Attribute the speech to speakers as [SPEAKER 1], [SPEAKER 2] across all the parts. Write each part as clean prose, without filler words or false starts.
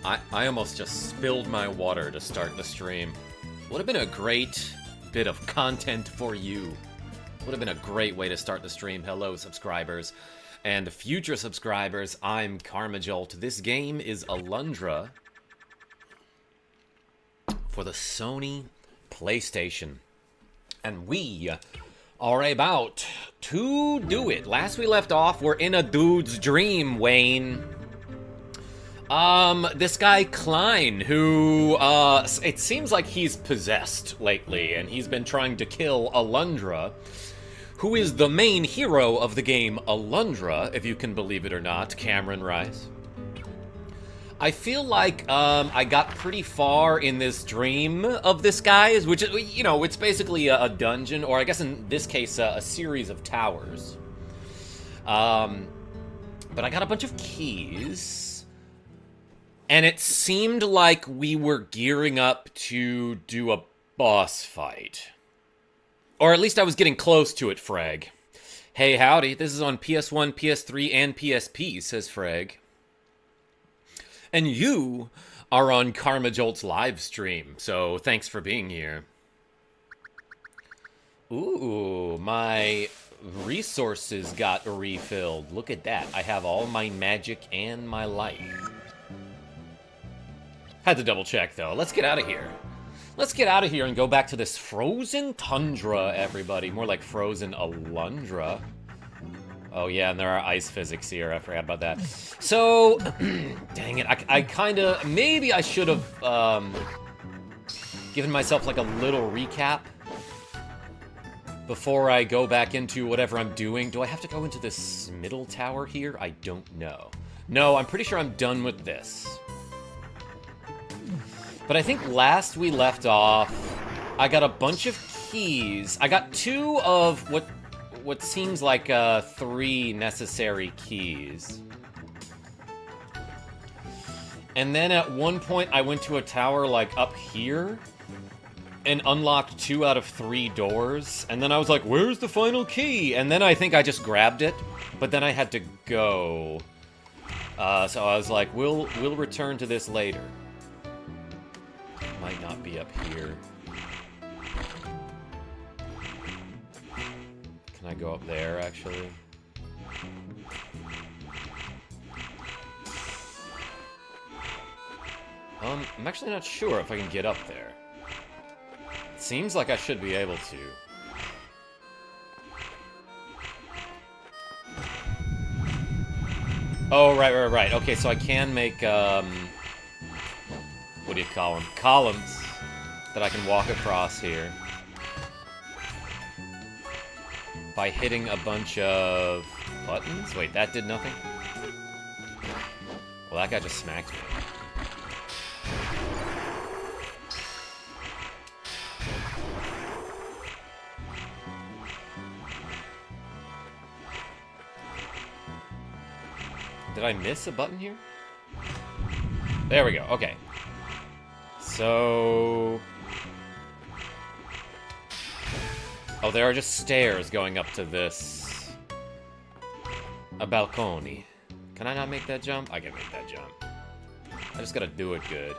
[SPEAKER 1] I almost just spilled my water to start the stream. Would have been a great bit of content for you. Would have been a great way to start the stream. Hello, subscribers. And future subscribers, I'm KarmaJolt. This game is Alundra for the Sony PlayStation. And we are about to do it. Last we left off, we're in a dude's dream, Wayne. This guy Klein, who, it seems like he's possessed lately, and he's been trying to kill Alundra, who is the main hero of the game Alundra, if you can believe it or not, Cameron Rice. I feel like, I got pretty far in this dream of this guy's, which, you know, it's basically a dungeon, or I guess in this case, a series of towers. But I got a bunch of keys. And it seemed like we were gearing up to do a boss fight. Or at least I was getting close to it, Frag. Hey, howdy. This is on PS1, PS3, and PSP, says Frag. And you are on KarmaJolt's live stream, so thanks for being here. Ooh, my resources got refilled. Look at that. I have all my magic and my life. Had to double check, though. Let's get out of here. Let's get out of here and go back to this frozen tundra, everybody. More like frozen Alundra. Oh, yeah, and there are ice physics here. I forgot about that. So, dang it. I kind of... Maybe I should have given myself, like, a little recap before I go back into whatever I'm doing. Do I have to go into this middle tower here? I don't know. No, I'm pretty sure I'm done with this. But I think last we left off, I got a bunch of keys. I got 2 of what seems like 3 necessary keys. And then at one point, I went to a tower like up here and unlocked 2 out of 3 doors. And then I was like, where's the final key? And then I think I just grabbed it, but then I had to go. So I was like, we'll return to this later. Might not be up here. Can I go up there, actually? I'm actually not sure if I can get up there. It seems like I should be able to. Oh, right. Okay, so I can make, what do you call them? Columns that I can walk across here by hitting a bunch of buttons. Wait, that did nothing? Well, that guy just smacked me. Did I miss a button here? There we go, okay. So... Oh, there are just stairs going up to this... a balcony. Can I not make that jump? I can make that jump. I just gotta do it good.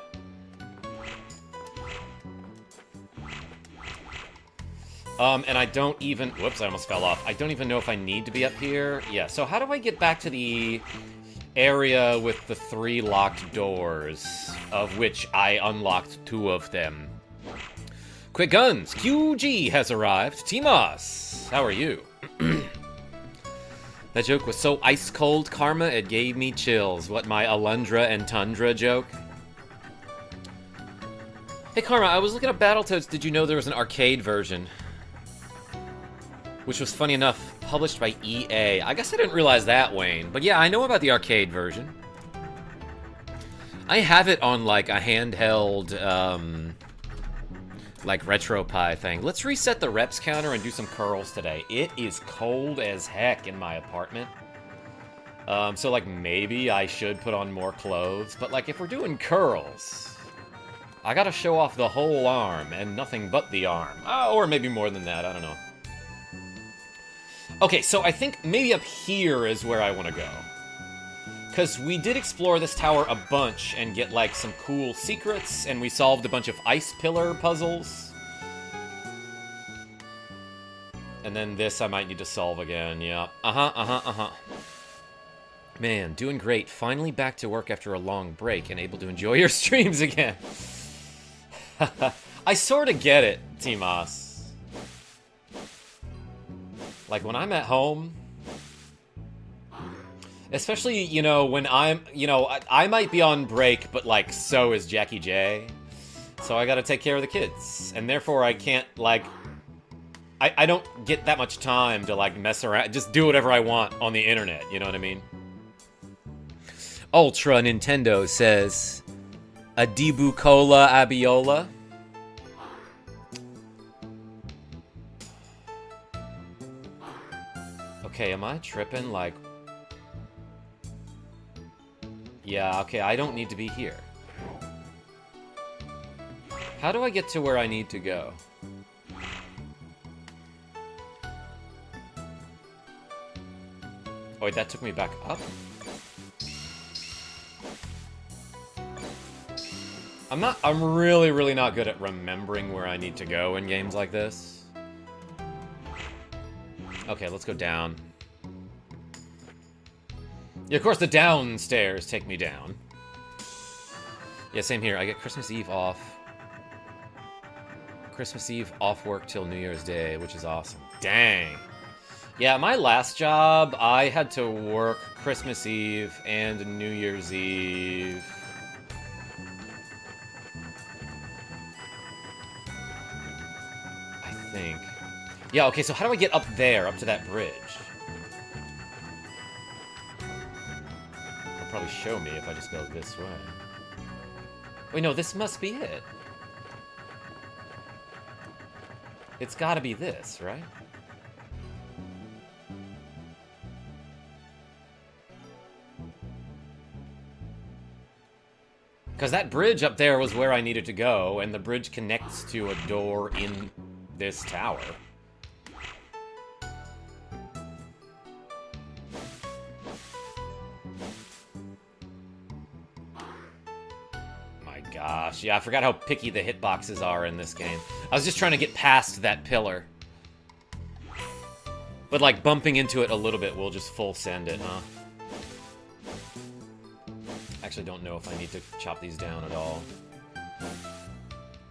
[SPEAKER 1] And I don't even... Whoops, I almost fell off. I don't even know if I need to be up here. Yeah, so how do I get back to the area with the 3 locked doors, of which I unlocked 2 of them? Quick Guns, QG has arrived. Timas, how are you? That joke was so ice cold, Karma, it gave me chills. What, my Alundra and Tundra joke? Hey Karma, I was looking at Battletoads. Did you know there was an arcade version? Which was, funny enough, published by EA. I guess I didn't realize that, Wayne. But yeah, I know about the arcade version. I have it on, like, a handheld, like, RetroPie thing. Let's reset the reps counter and do some curls today. It is cold as heck in my apartment. So, like, maybe I should put on more clothes. But, like, if we're doing curls, I gotta show off the whole arm and nothing but the arm. Or maybe more than that, I don't know. Okay, so I think maybe up here is where I want to go. Because we did explore this tower a bunch and get, like, some cool secrets, and we solved a bunch of ice pillar puzzles. And then this I might need to solve again, yeah. Man, doing great. Finally back to work after a long break and able to enjoy your streams again. I sort of get it, Timas. Like, when I'm at home... Especially, you know, when I'm, you know, I might be on break, but, like, so is Jackie J. So I gotta take care of the kids. And therefore I can't, like... I don't get that much time to, like, mess around. Just do whatever I want on the internet, you know what I mean? Ultra Nintendo says... Adibu Cola Abiola. Okay, am I tripping? Like... Yeah, okay, I don't need to be here. How do I get to where I need to go? Oh, wait, that took me back up? I'm really, really not good at remembering where I need to go in games like this. Okay, let's go down. Yeah, of course, the downstairs take me down. Yeah, same here. I get Christmas Eve off. Christmas Eve off work till New Year's Day, which is awesome. Dang. Yeah, my last job, I had to work Christmas Eve and New Year's Eve. I think. Yeah, okay, so how do I get up there, up to that bridge? Probably show me if I just go this way. Wait, no, this must be it. It's gotta be this, right? Because that bridge up there was where I needed to go, and the bridge connects to a door in this tower. Gosh, yeah, I forgot how picky the hitboxes are in this game. I was just trying to get past that pillar. But, like, bumping into it a little bit will just full send it, huh? Actually, don't know if I need to chop these down at all.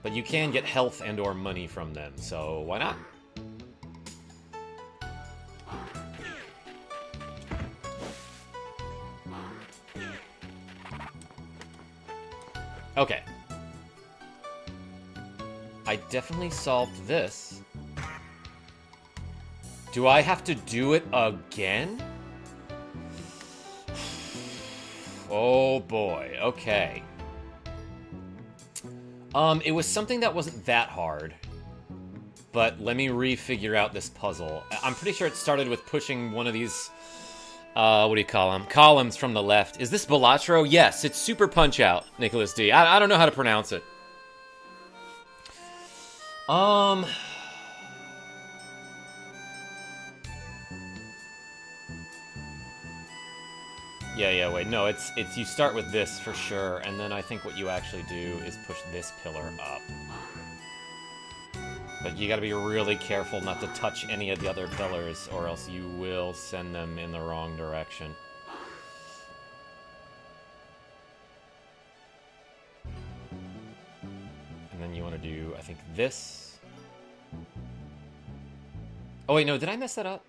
[SPEAKER 1] But you can get health and or money from them, so why not? Okay. I definitely solved this. Do I have to do it again? Oh boy, okay. It was something that wasn't that hard. But let me re-figure out this puzzle. I'm pretty sure it started with pushing one of these... what do you call them? Columns from the left. Is this Balatro? Yes, it's Super Punch-Out, Nicklas D. I don't know how to pronounce it. Yeah, wait, no, it's you start with this for sure, and then I think what you actually do is push this pillar up. But you gotta be really careful not to touch any of the other pillars, or else you will send them in the wrong direction. And then you want to do, I think, this. Oh wait, no, did I mess that up?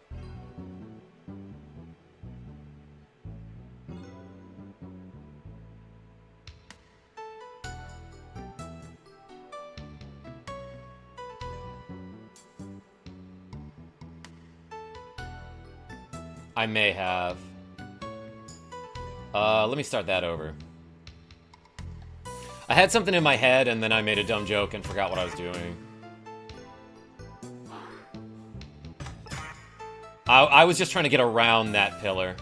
[SPEAKER 1] I may have. Let me start that over. I had something in my head, and then I made a dumb joke and forgot what I was doing. I was just trying to get around that pillar.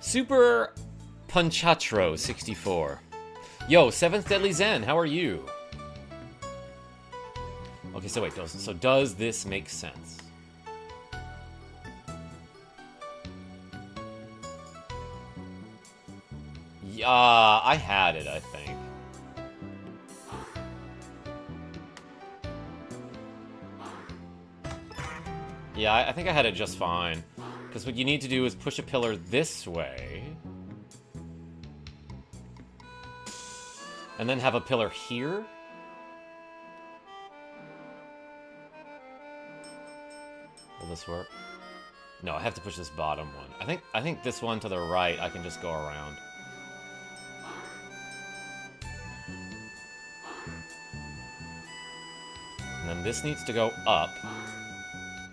[SPEAKER 1] Super Punchatro 64. Yo, 7th Deadly Zen, how are you? Okay, so wait, so does this make sense? Yeah, I had it, I think. Yeah, I think I had it just fine. Because what you need to do is push a pillar this way. And then have a pillar here. Will this work? No, I have to push this bottom one. I think this one to the right I can just go around. And then this needs to go up.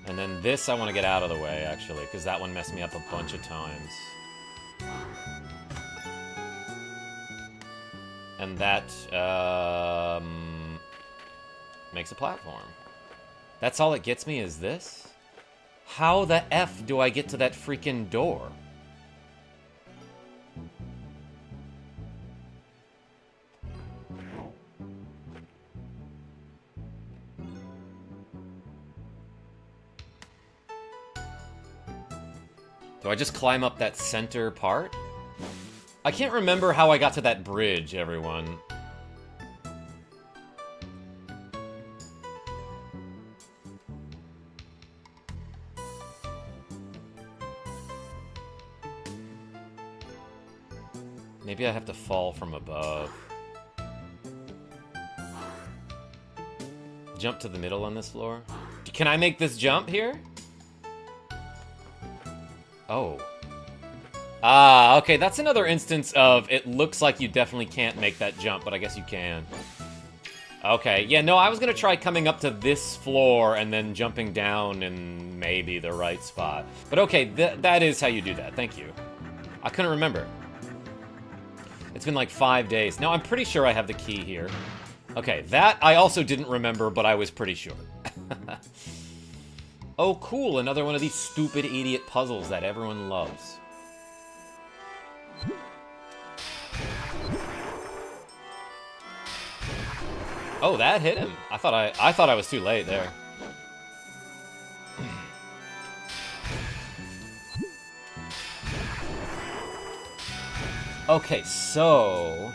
[SPEAKER 1] And then this I want to get out of the way, actually, because that one messed me up a bunch of times. And that, makes a platform. That's all it gets me is this? How the F do I get to that freaking door? Do I just climb up that center part? I can't remember how I got to that bridge, everyone. Maybe I have to fall from above. Jump to the middle on this floor? Can I make this jump here? Oh. Ah, okay, that's another instance of it looks like you definitely can't make that jump, but I guess you can. Okay, yeah, no, I was gonna try coming up to this floor and then jumping down in maybe the right spot. But okay, that is how you do that, thank you. I couldn't remember. It's been like 5 days. No, I'm pretty sure I have the key here. Okay, that I also didn't remember, but I was pretty sure. Oh, cool, another one of these stupid idiot puzzles that everyone loves. Oh, that hit him. I thought I was too late there. Okay, so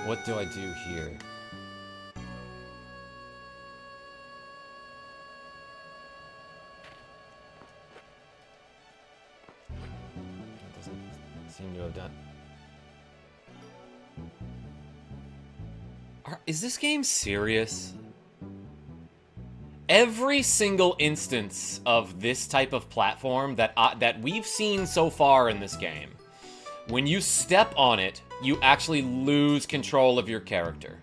[SPEAKER 1] what do I do here? That doesn't seem to have done. Is this game serious? Every single instance of this type of platform that we've seen so far in this game, when you step on it, you actually lose control of your character.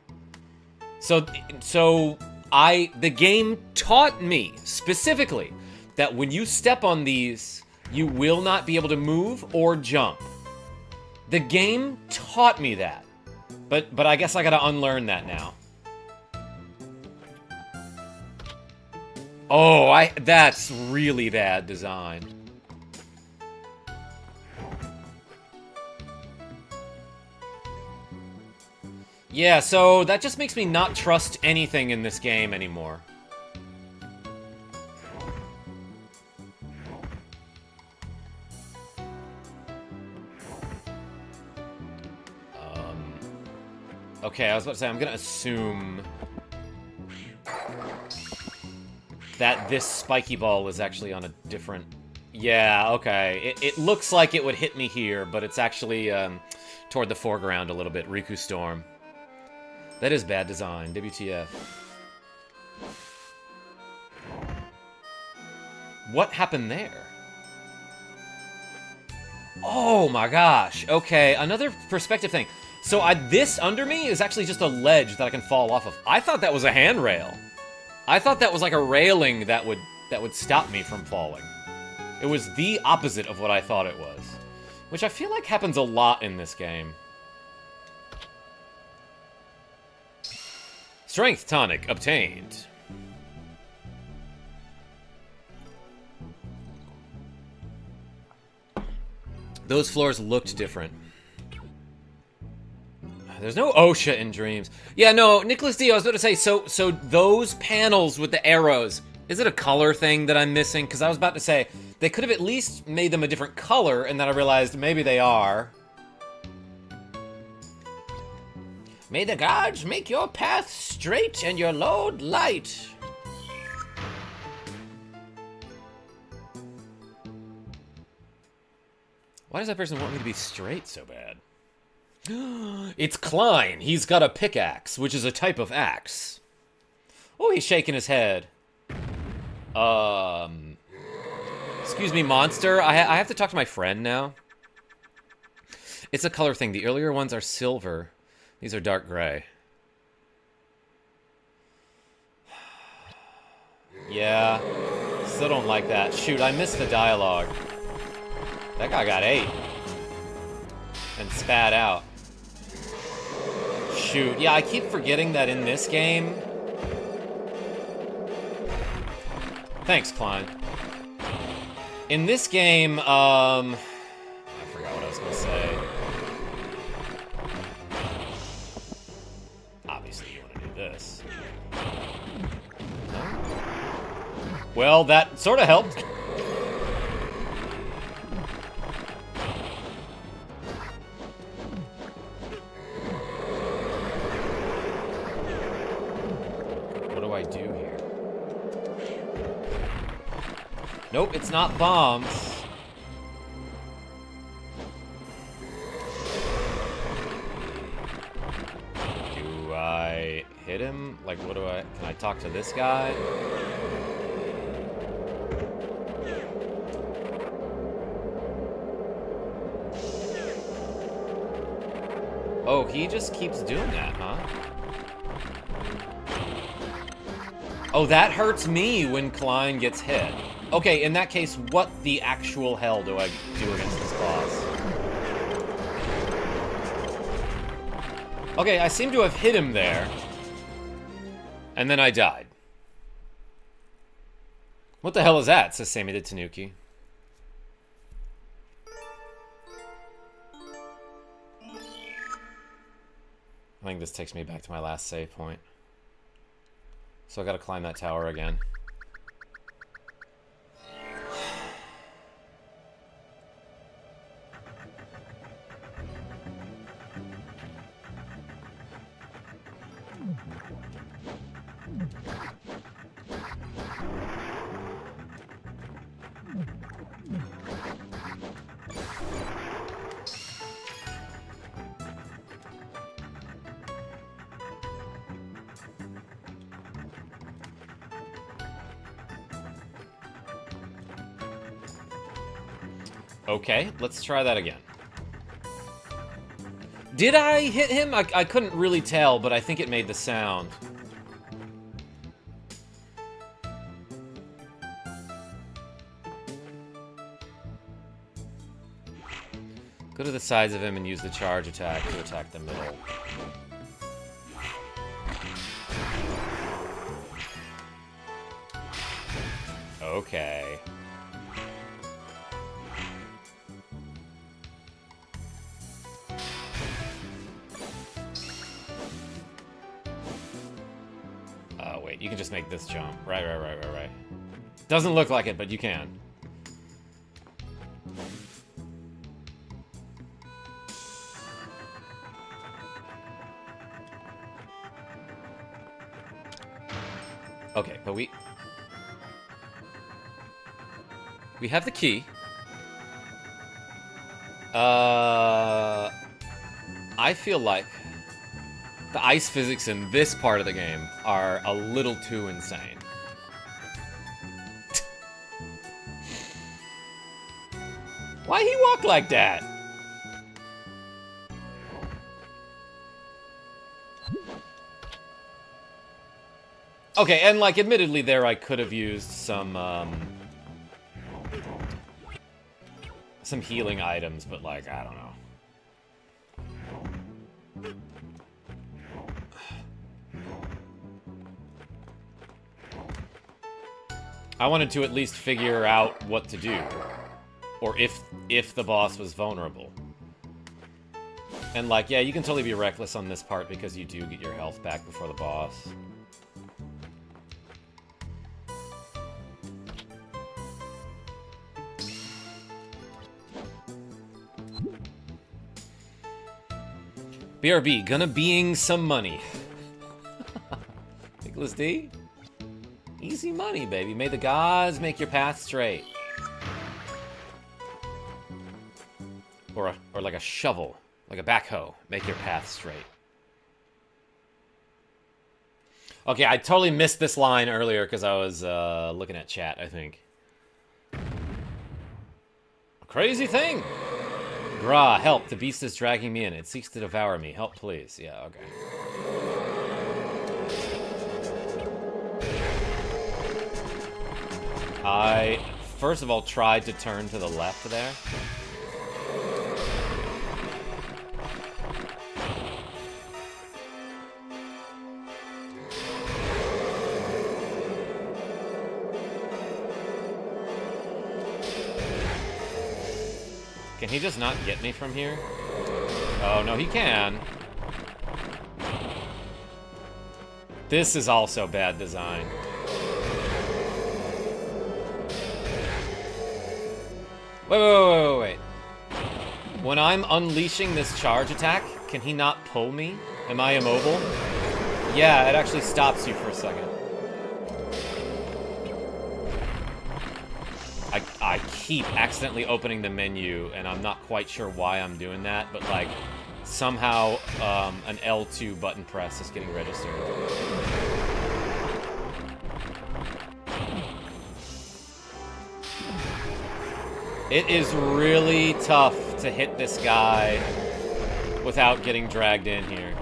[SPEAKER 1] So the game taught me specifically that when you step on these, you will not be able to move or jump. The game taught me that, but I guess I gotta unlearn that now. Oh, that's really bad design. Yeah, so that just makes me not trust anything in this game anymore. Okay, I was about to say, I'm gonna assume that this spiky ball is actually on a different... Yeah, okay. It looks like it would hit me here, but it's actually toward the foreground a little bit. Riku Storm. That is bad design. WTF. What happened there? Oh my gosh. Okay, another perspective thing. So this under me is actually just a ledge that I can fall off of. I thought that was a handrail. I thought that was like a railing that would stop me from falling. It was the opposite of what I thought it was. Which I feel like happens a lot in this game. Strength tonic obtained. Those floors looked different. There's no OSHA in Dreams. Yeah, no, Nicklas D, I was about to say, so those panels with the arrows, Is it a color thing that I'm missing? Because I was about to say, they could have at least made them a different color, and then I realized maybe they are. May the gods make your path straight and your load light. Why does that person want me to be straight so bad? It's Klein. He's got a pickaxe, which is a type of axe. Oh, he's shaking his head. Excuse me, monster. I have to talk to my friend now. It's a color thing. The earlier ones are silver. These are dark gray. Yeah. Still don't like that. Shoot, I missed the dialogue. That guy got 8. And spat out. Shoot. Yeah, I keep forgetting that in this game... Thanks, Klein. In this game, I forgot what I was gonna say. Obviously, you want to do this. No? Well, that sort of helped. What do I do here? Nope, it's not bombs. Do I hit him? Like, what do I... Can I talk to this guy? Oh, he just keeps doing that, huh? Oh, that hurts me when Klein gets hit. Okay, in that case, what the actual hell do I do against this boss? Okay, I seem to have hit him there. And then I died. What the hell is that? Says Sammy the Tanuki. I think this takes me back to my last save point. So I gotta climb that tower again. Okay, let's try that again. Did I hit him? I couldn't really tell, but I think it made the sound. Go to the sides of him and use the charge attack to attack the middle. Okay. Wait, you can just make this jump. Right. Doesn't look like it, but you can. Okay, but we have the key. I feel like the ice physics in this part of the game are a little too insane. Why he walk like that? Okay, and like, admittedly there I could have used some healing items, but like, I don't know. I wanted to at least figure out what to do. Or if the boss was vulnerable. And like, yeah, you can totally be reckless on this part because you do get your health back before the boss. BRB, gonna being some money. Nicklas D? Easy money, baby. May the gods make your path straight. Or like a shovel, like a backhoe. Make your path straight. Okay, I totally missed this line earlier because I was looking at chat, I think. A crazy thing! Brah, help. The beast is dragging me in. It seeks to devour me. Help, please. Yeah, okay. I, first of all, tried to turn to the left there. Can he just not get me from here? Oh, no, he can. This is also bad design. Wait. When I'm unleashing this charge attack, can he not pull me? Am I immobile? Yeah, it actually stops you for a second. I keep accidentally opening the menu, and I'm not quite sure why I'm doing that, but like, somehow an L2 button press is getting registered. It is really tough to hit this guy without getting dragged in here.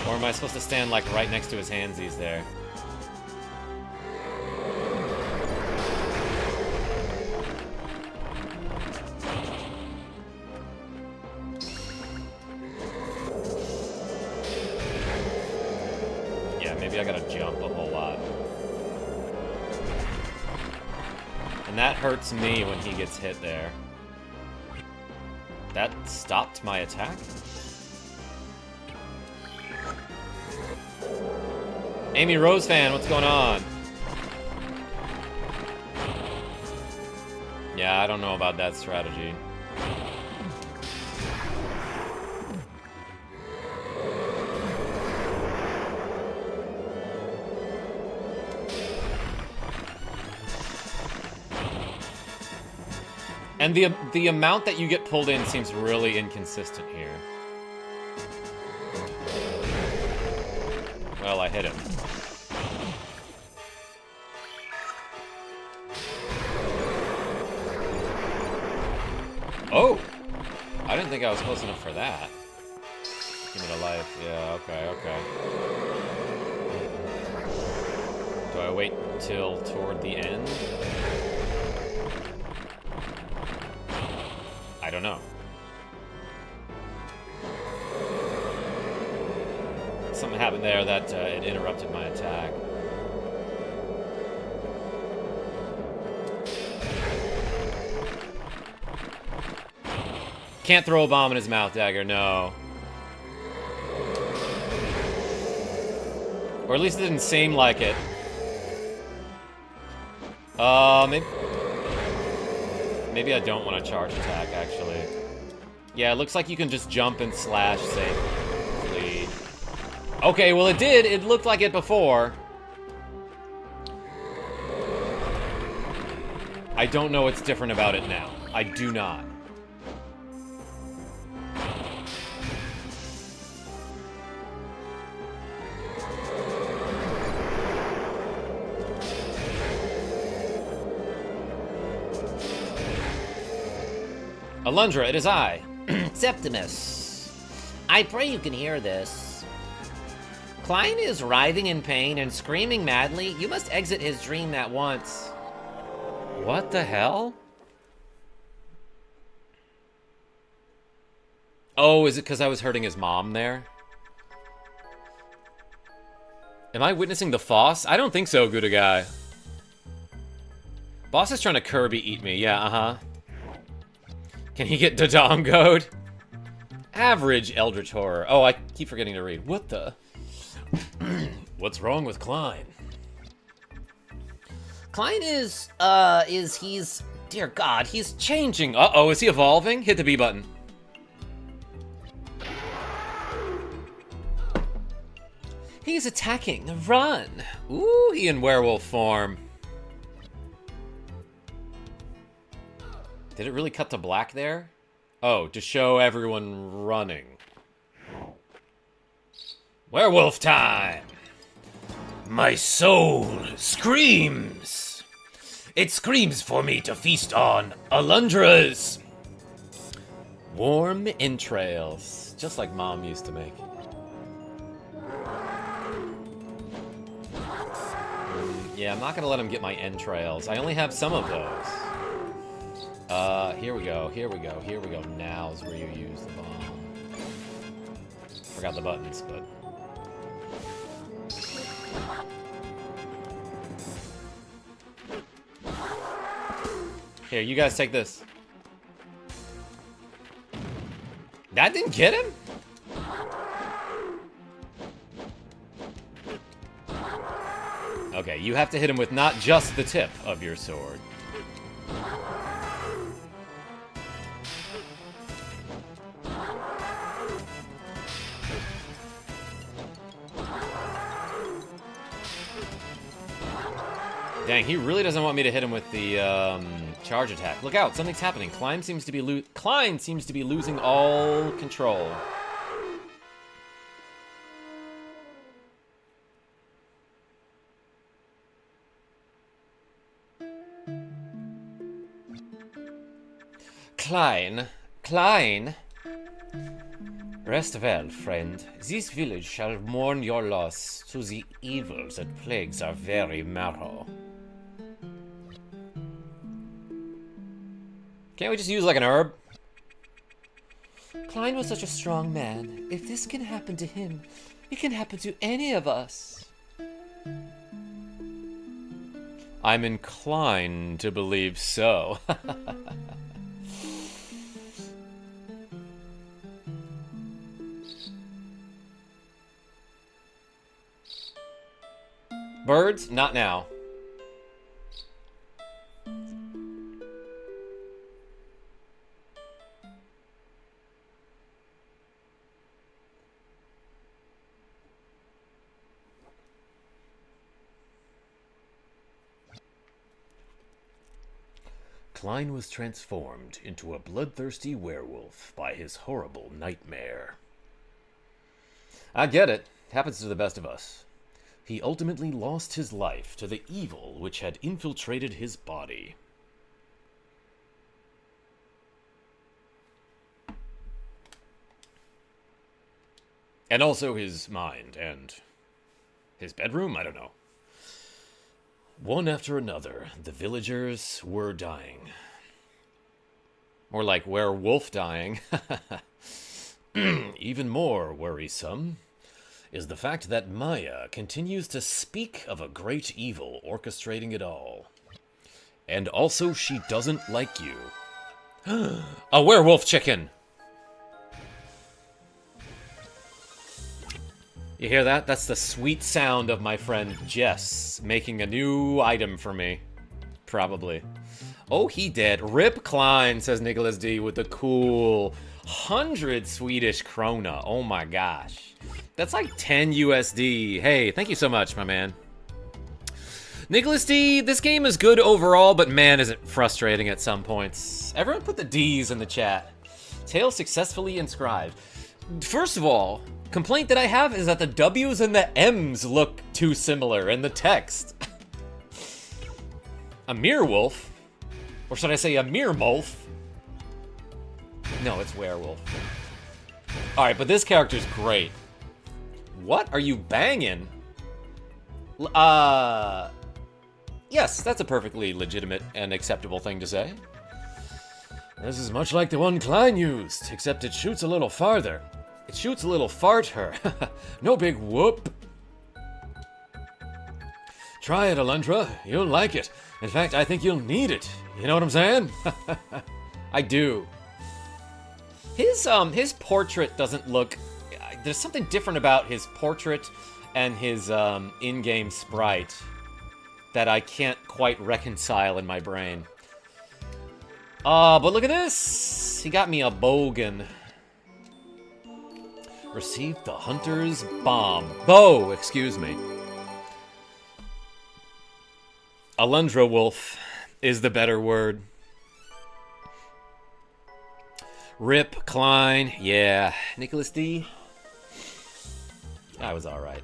[SPEAKER 1] Or am I supposed to stand, like, right next to his handsies there? Yeah, maybe I gotta jump a whole lot. And that hurts me when he gets hit there. That stopped my attack? Amy Rose fan, what's going on? Yeah, I don't know about that strategy. And the amount that you get pulled in seems really inconsistent here. Well, I hit him. Oh! I didn't think I was close enough for that. Give me the life. Yeah, okay. Do I wait till toward the end? I don't know. Something happened there that it interrupted my attack. Can't throw a bomb in his mouth, Dagger, no. Or at least it didn't seem like it. Maybe I don't want to charge attack, actually. Yeah, it looks like you can just jump and slash safely. Okay, well it did. It looked like it before. I don't know what's different about it now. I do not. Alundra, it is I.
[SPEAKER 2] Septimus. I pray you can hear this. Klein is writhing in pain and screaming madly. You must exit his dream at once.
[SPEAKER 1] What the hell? Oh, is it because I was hurting his mom there? Am I witnessing the Foss? I don't think so, Gouda guy. Boss is trying to Kirby eat me. Yeah, uh-huh. Can he get Dodongoed? Average Eldritch Horror. Oh, I keep forgetting to read. What the? What's wrong with Klein?
[SPEAKER 2] Klein is, he's
[SPEAKER 1] dear God, he's changing. Uh-oh, is he evolving? Hit the B button. He's attacking. Run. Ooh, he in werewolf form. Did it really cut to black there? Oh, to show everyone running. Werewolf time! My soul screams! It screams for me to feast on Alundra's warm entrails, just like Mom used to make. Yeah, I'm not gonna let him get my entrails. I only have some of those. Here we go, here we go, here we go. Now's where you use the bomb. Forgot the buttons, but... Here, you guys take this. That didn't get him? Okay, you have to hit him with not just the tip of your sword. Dang, he really doesn't want me to hit him with the charge attack. Look out, something's happening. Klein seems to be losing all control. Klein. Rest well, friend. This village shall mourn your loss to the evils that plagues our very marrow. Can't we just use like an herb? Klein was such a strong man. If this can happen to him, it can happen to any of us. I'm inclined to believe so. Birds? Not now. Klein was transformed into a bloodthirsty werewolf by his horrible nightmare. I get it. Happens to the best of us. He ultimately lost his life to the evil which had infiltrated his body. And also his mind and his bedroom? I don't know. One after another, the villagers were dying. More like werewolf dying. Even more worrisome is the fact that Maya continues to speak of a great evil orchestrating it all. And also she doesn't like you. A werewolf chicken! You hear that? That's the sweet sound of my friend Jess making a new item for me. Probably. Oh, he did. Rip Klein, says Nicklas D with the cool 100 Swedish krona. Oh my gosh. That's like 10 USD. Hey, thank you so much, my man. Nicklas D, this game is good overall, but man, is it frustrating at some points. Everyone put the D's in the chat. Tale successfully inscribed. First of all, complaint that I have is that the W's and the M's look too similar in the text. A merewolf? Or should I say a meremolf? No, it's werewolf. Alright, but this character's great. What are you banging? Yes, that's a perfectly legitimate and acceptable thing to say. This is much like the one Klein used, except it shoots a little farther. It shoots a little farther. No big whoop. Try it, Alundra. You'll like it. In fact, I think you'll need it. You know what I'm saying? I do. His portrait doesn't look... There's something different about his portrait and his in-game sprite that I can't quite reconcile in my brain. But look at this! He got me a bogan. Received the hunter's bomb. Bow, excuse me. Alundra wolf is the better word. Rip, Klein, yeah. Nicklas D. That was alright.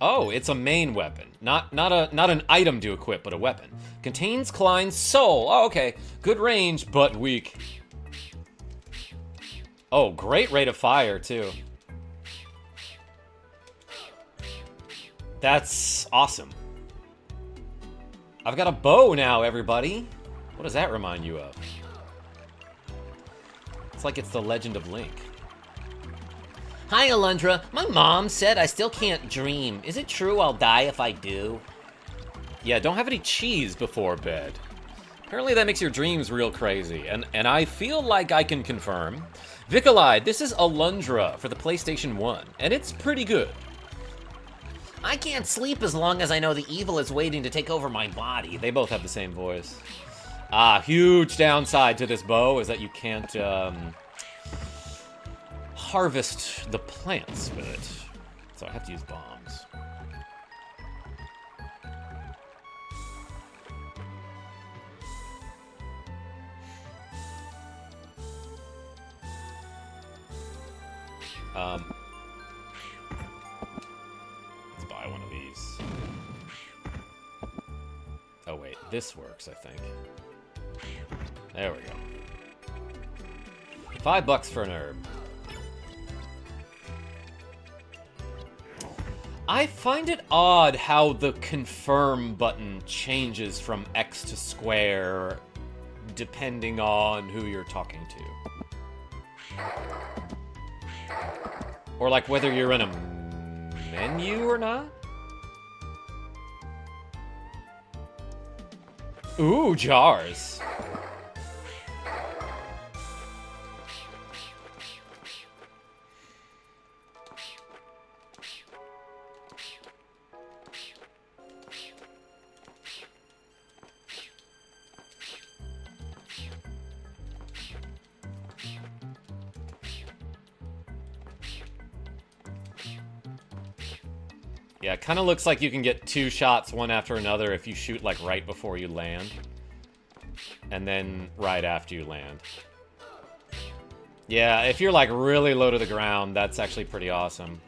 [SPEAKER 1] Oh, it's a main weapon. Not an item to equip, but a weapon. Contains Klein's soul. Oh, okay. Good range, but weak. Oh, great rate of fire, too. That's awesome. I've got a bow now, everybody. What does that remind you of? It's like it's the Legend of Link.
[SPEAKER 2] Hi, Alundra. My mom said I still can't dream. Is it true I'll die if I do?
[SPEAKER 1] Yeah, don't have any cheese before bed. Apparently that makes your dreams real crazy, and I feel like I can confirm. Vicolide, this is Alundra for the PlayStation 1, and it's pretty good.
[SPEAKER 2] I can't sleep as long as I know the evil is waiting to take over my body.
[SPEAKER 1] They both have the same voice. Huge downside to this bow is that you can't harvest the plants with it. So I have to use bombs. Let's buy one of these. Oh wait, this works, I think. There we go. $5 for an herb. I find it odd how the confirm button changes from X to square depending on who you're talking to. Or like whether you're in a menu or not. Ooh, jars. Yeah, it kind of looks like you can get 2 shots, one after another, if you shoot, like, right before you land. And then right after you land. Yeah, if you're, like, really low to the ground, that's actually pretty awesome.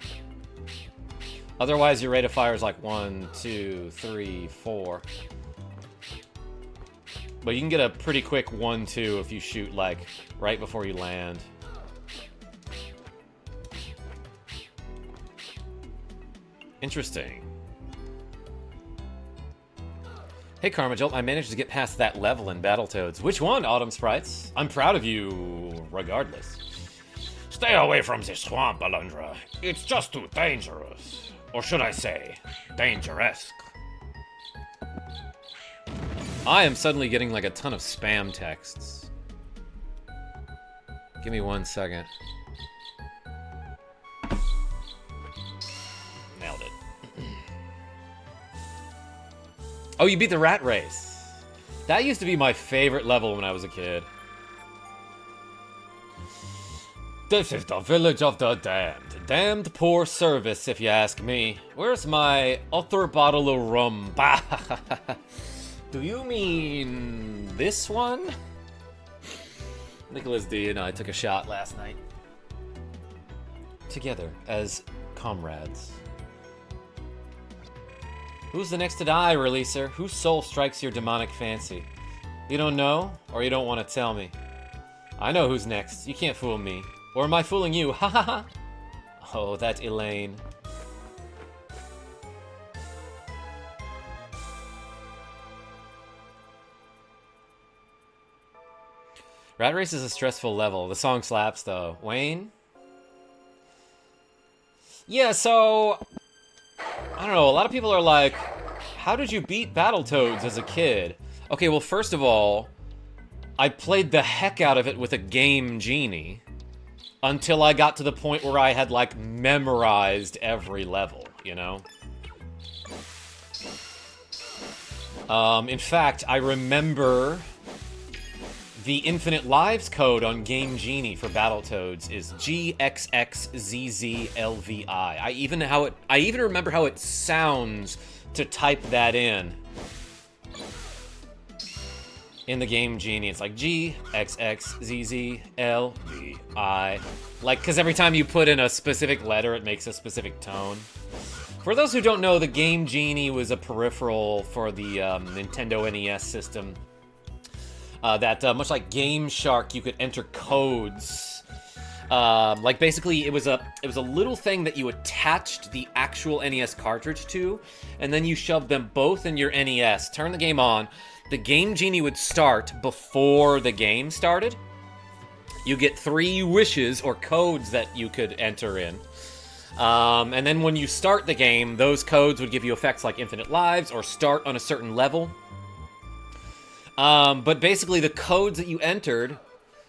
[SPEAKER 1] Otherwise, your rate of fire is, like, 1, 2, 3, 4. But you can get a pretty quick 1, 2 if you shoot, like, right before you land. Interesting. Hey, KarmaJolt, I managed to get past that level in Battletoads. Which one, Autumn Sprites? I'm proud of you, regardless.
[SPEAKER 3] Stay away from the swamp, Alundra. It's just too dangerous. Or should I say, dangerous.
[SPEAKER 1] I am suddenly getting like a ton of spam texts. Give me 1 second. Nailed it. Oh, you beat the rat race. That used to be my favorite level when I was a kid. This is the village of the damned. Damned poor service, if you ask me. Where's my other bottle of rum? Do you mean this one? Nicklas D and I took a shot last night. Together, as comrades. Who's the next to die, releaser? Whose soul strikes your demonic fancy? You don't know, or you don't want to tell me? I know who's next. You can't fool me. Or am I fooling you? Ha ha ha! Oh, that Elaine. Rat Race is a stressful level. The song slaps, though. Wayne? Yeah, so... I don't know, a lot of people are like, how did you beat Battletoads as a kid? Okay, well, first of all, I played the heck out of it with a Game Genie until I got to the point where I had, like, memorized every level, you know? In fact, I remember The infinite lives code on Game Genie for Battletoads is GXXZZLVI. I even remember how it sounds to type that in the Game Genie. It's like GXXZZLVI. Like, because every time you put in a specific letter, it makes a specific tone. For those who don't know, the Game Genie was a peripheral for the Nintendo NES system. That much like Game Shark, you could enter codes. Like basically, it was a little thing that you attached the actual NES cartridge to, and then you shoved them both in your NES. Turn the game on. The Game Genie would start before the game started. You get 3 wishes or codes that you could enter in. And then when you start the game, those codes would give you effects like infinite lives or start on a certain level. But basically the codes that you entered,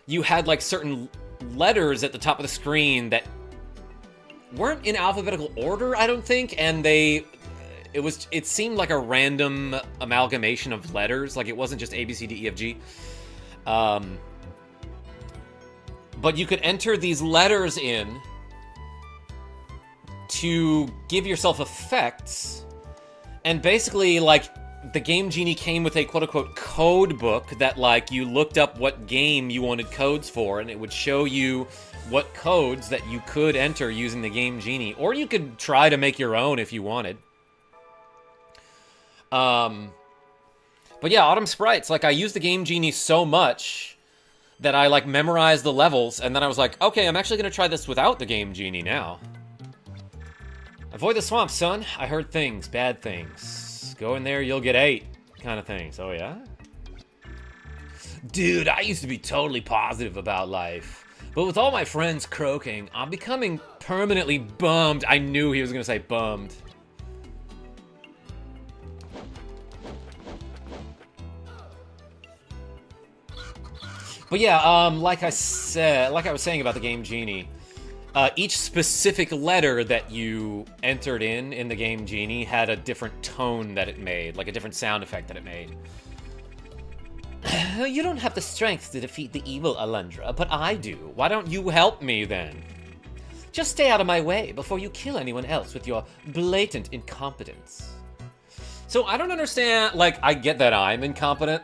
[SPEAKER 1] you had like certain letters at the top of the screen that weren't in alphabetical order, I don't think, and it seemed like a random amalgamation of letters, like it wasn't just A, B, C, D, E, F, G. But you could enter these letters in to give yourself effects, and basically, like, the Game Genie came with a quote-unquote code book that, like, you looked up what game you wanted codes for, and it would show you what codes that you could enter using the Game Genie, or you could try to make your own if you wanted. But yeah, Autumn Sprites, like, I used the Game Genie so much that I, like, memorized the levels, and then I was like, okay, I'm actually gonna try this without the Game Genie now. Avoid the swamp, son. I heard things, bad things. Go in there, you'll get 8, kind of things. Oh, yeah? Dude, I used to be totally positive about life. But with all my friends croaking, I'm becoming permanently bummed. I knew he was gonna say bummed. But yeah, like I was saying about the Game Genie, each specific letter that you entered in the Game Genie had a different tone that it made, like a different sound effect that it made. You don't have the strength to defeat the evil Alundra, but I do. Why don't you help me then? Just stay out of my way before you kill anyone else with your blatant incompetence. So I don't understand, like, I get that I'm incompetent.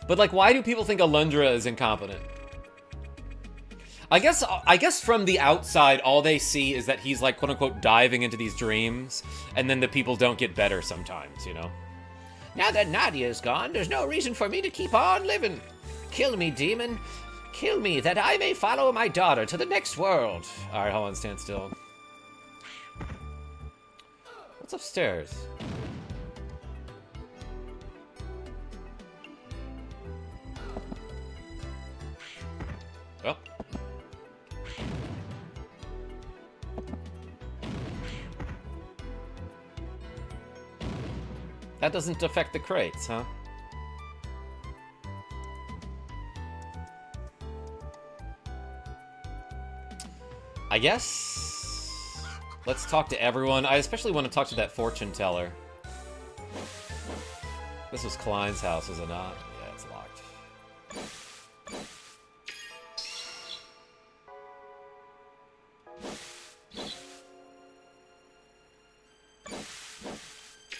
[SPEAKER 1] But, like, why do people think Alundra is incompetent? I guess from the outside, all they see is that he's, like, quote-unquote diving into these dreams, and then the people don't get better sometimes, you know?
[SPEAKER 2] Now that Nadia's gone, there's no reason for me to keep on living. Kill me, demon. Kill me, that I may follow my daughter to the next world.
[SPEAKER 1] Alright, hold on, stand still. What's upstairs? Oh. That doesn't affect the crates, huh? I guess... let's talk to everyone. I especially want to talk to that fortune teller. This was Klein's house, is it not? Yeah, it's locked.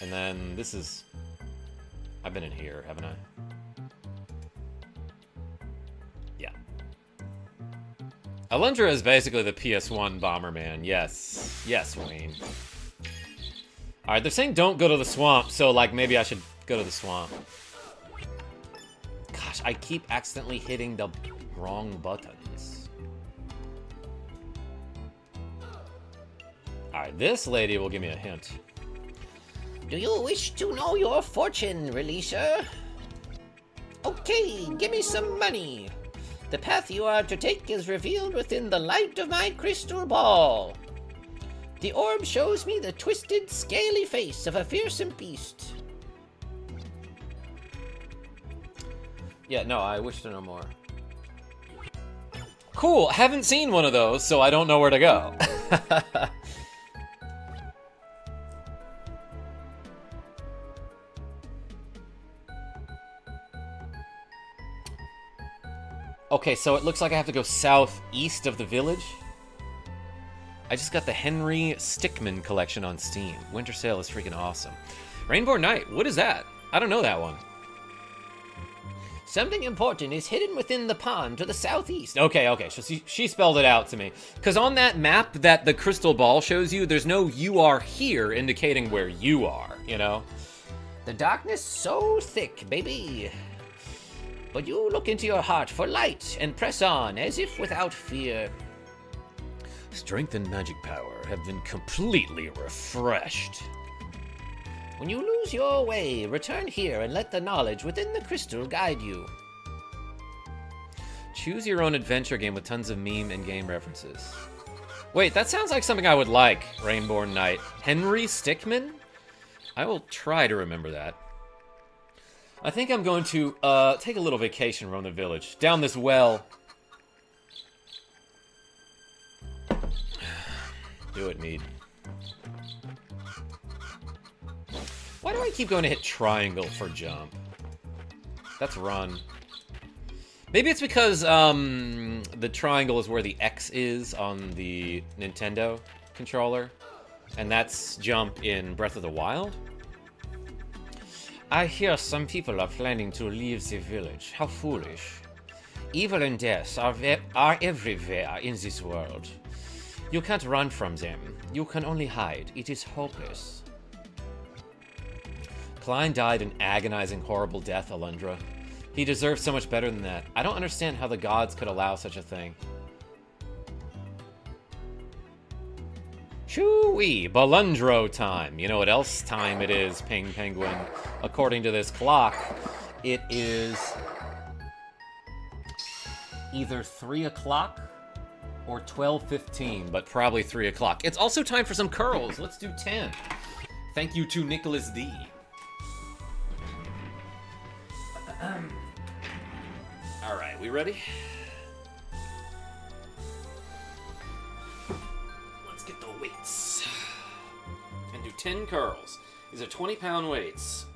[SPEAKER 1] And then this is... I've been in here, haven't I? Yeah. Alundra is basically the PS1 Bomberman. Yes. Yes, Wayne. Alright, they're saying don't go to the swamp, so, like, maybe I should go to the swamp. Gosh, I keep accidentally hitting the wrong buttons. Alright, this lady will give me a hint.
[SPEAKER 2] Do you wish to know your fortune, releaser? Okay, give me some money. The path you are to take is revealed within the light of my crystal ball. The orb shows me the twisted, scaly face of a fearsome beast.
[SPEAKER 1] Yeah, no, I wish to know more. Cool, haven't seen one of those, so I don't know where to go. Okay, so it looks like I have to go southeast of the village. I just got the Henry Stickmin collection on Steam. Winter sale is freaking awesome. Rainbow Knight, what is that? I don't know that one.
[SPEAKER 2] Something important is hidden within the pond to the southeast.
[SPEAKER 1] Okay, so she spelled it out to me. Because on that map that the crystal ball shows you, there's no "you are here" indicating where you are, you know?
[SPEAKER 2] The darkness so thick, baby. But you look into your heart for light and press on as if without fear.
[SPEAKER 1] Strength and magic power have been completely refreshed.
[SPEAKER 2] When you lose your way, return here and let the knowledge within the crystal guide you.
[SPEAKER 1] Choose your own adventure game with tons of meme and game references. Wait, that sounds like something I would like, Rainbow Knight. Henry Stickmin? I will try to remember that. I think I'm going to take a little vacation around the village. Down this well. Do it, Mead. Why do I keep going to hit triangle for jump? That's run. Maybe it's because the triangle is where the X is on the Nintendo controller. And that's jump in Breath of the Wild. I hear some people are planning to leave the village. How foolish. Evil and death are everywhere in this world. You can't run from them. You can only hide. It is hopeless. Klein died an agonizing, horrible death, Alundra. He deserves so much better than that. I don't understand how the gods could allow such a thing. Choo-wee, Balundro time. You know what else time it is, Ping Penguin? According to this clock, it is either 3 o'clock or 12:15, but probably 3 o'clock. It's also time for some curls. Let's do 10. Thank you to Nicklas D. All right, we ready? Let's get the weights. And do 10 curls. These are 20-pound weights.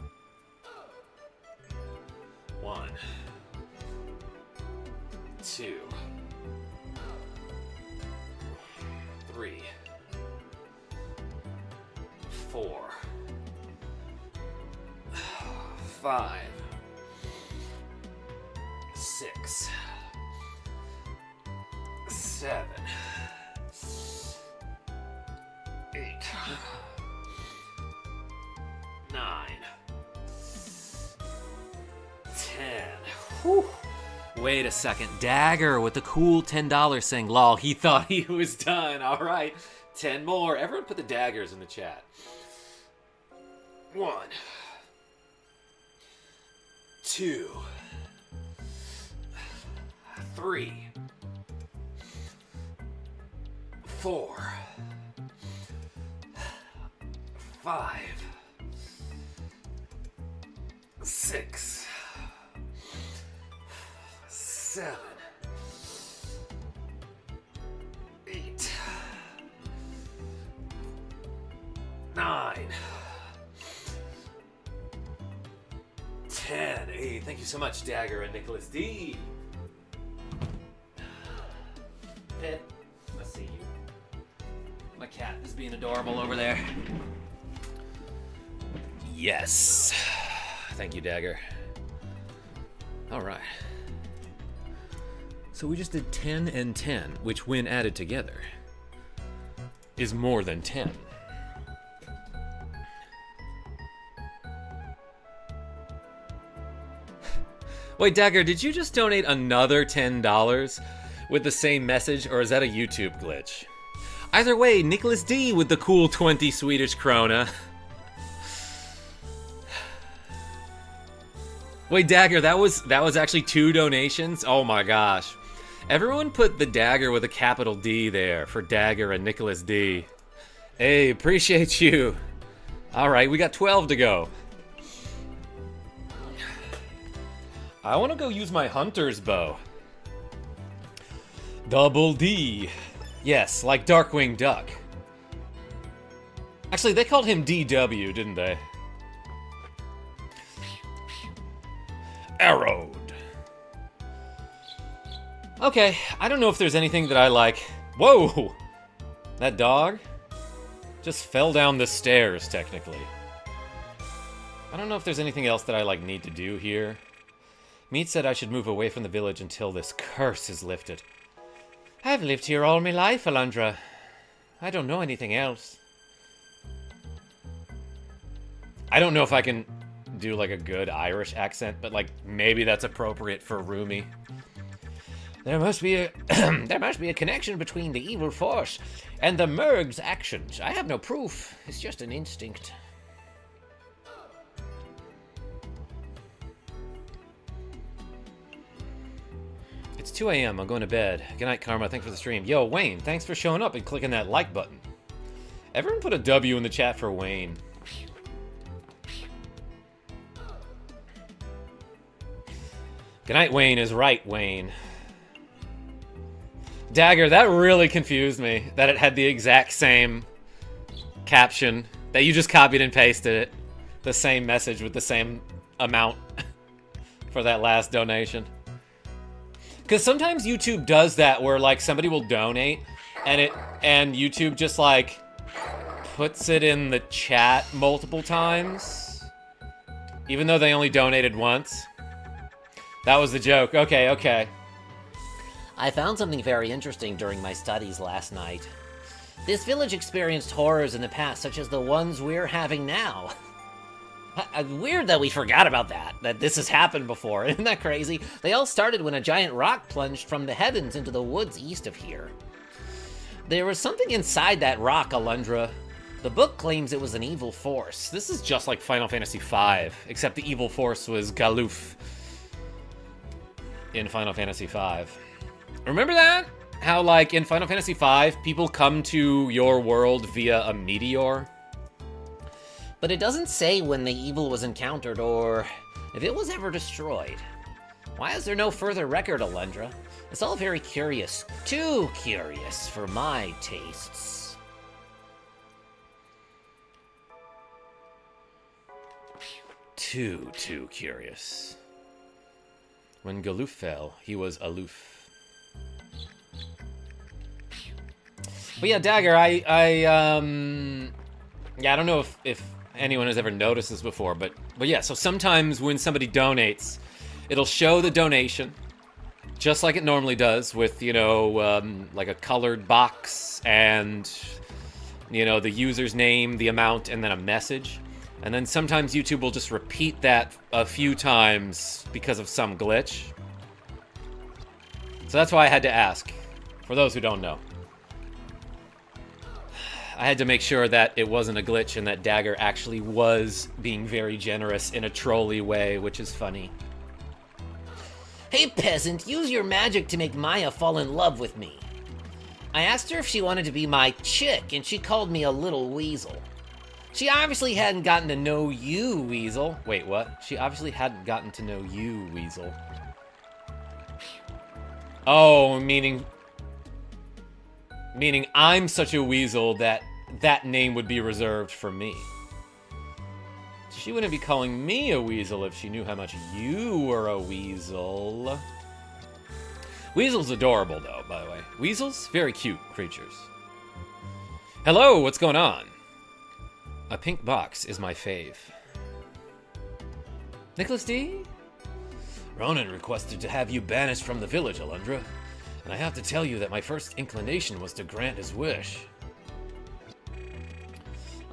[SPEAKER 1] 1, 2, 3, 4, 5, 6, 7, 8, 9, 10. Whew. Wait a second. Dagger with the cool $10 saying, lol, he thought he was done. All right. 10 more. Everyone put the daggers in the chat. 1, 2, 3, 4, 5, 6, 7, 8, 9, 10. Hey, thank you so much, Dagger and Nicklas D. Pit, I see you. My cat is being adorable over there. Yes. Thank you, Dagger. All right. So we just did 10 and 10, which when added together is more than 10. Wait, Dagger, did you just donate another $10 with the same message, or is that a YouTube glitch? Either way, Nicklas D with the cool 20 Swedish krona. Wait, Dagger, that was actually 2 donations? Oh my gosh. Everyone put the Dagger with a capital D there for Dagger and Nicklas D. Hey, appreciate you. Alright, we got 12 to go. I want to go use my hunter's bow. Double D. Yes, like Darkwing Duck. Actually, they called him DW, didn't they? Arrowed. Okay, I don't know if there's anything that I like... Whoa! That dog just fell down the stairs, technically. I don't know if there's anything else that I, like, need to do here. Meat said I should move away from the village until this curse is lifted. I've lived here all my life, Alundra. I don't know anything else. I don't know if I can do, like, a good Irish accent, but, like, maybe that's appropriate for Rumi. There must be a there must be a connection between the evil force and the Merg's actions. I have no proof. It's just an instinct. It's 2 a.m. I'm going to bed. Good night, Karma. Thanks for the stream. Yo, Wayne, thanks for showing up and clicking that like button. Everyone put a W in the chat for Wayne. Good night, Wayne is right, Wayne. Dagger, that really confused me, that it had the exact same caption, that you just copied and pasted it, the same message with the same amount for that last donation. Because sometimes YouTube does that, where like somebody will donate, and YouTube just like puts it in the chat multiple times, even though they only donated once. That was the joke. Okay, okay.
[SPEAKER 2] I found something very interesting during my studies last night. This village experienced horrors in the past, such as the ones we're having now. Weird that we forgot about that this has happened before. Isn't that crazy? They all started when a giant rock plunged from the heavens into the woods east of here. There was something inside that rock, Alundra. The book claims it was an evil force.
[SPEAKER 1] This is just like Final Fantasy V, except the evil force was Galuf in Final Fantasy V. Remember that? How, like, in Final Fantasy V, people come to your world via a meteor?
[SPEAKER 2] But it doesn't say when the evil was encountered or if it was ever destroyed. Why is there no further record, Alundra? It's all very curious. Too curious for my tastes.
[SPEAKER 1] Too curious. When Galuf fell, he was aloof. But yeah, Dagger, yeah, I don't know if anyone has ever noticed this before, but yeah, so sometimes when somebody donates, it'll show the donation, just like it normally does, with, you know, like a colored box and, you know, the user's name, the amount, and then a message. And then sometimes YouTube will just repeat that a few times because of some glitch. So that's why I had to ask, for those who don't know. I had to make sure that it wasn't a glitch and that Dagger actually was being very generous in a trolly way, which is funny.
[SPEAKER 2] Hey peasant, use your magic to make Maya fall in love with me. I asked her if she wanted to be my chick, and she called me a little weasel. She obviously hadn't gotten to know you, Weasel. Wait, what? She obviously hadn't gotten to know you, Weasel.
[SPEAKER 1] Oh, meaning I'm such a weasel that that name would be reserved for me. She wouldn't be calling me a weasel if she knew how much you were a weasel. Weasel's adorable, though, by the way. Weasels, very cute creatures. Hello, what's going on? A pink box is my fave. Nicklas D? Ronan requested to have you banished from the village, Alundra. And I have to tell you that my first inclination was to grant his wish.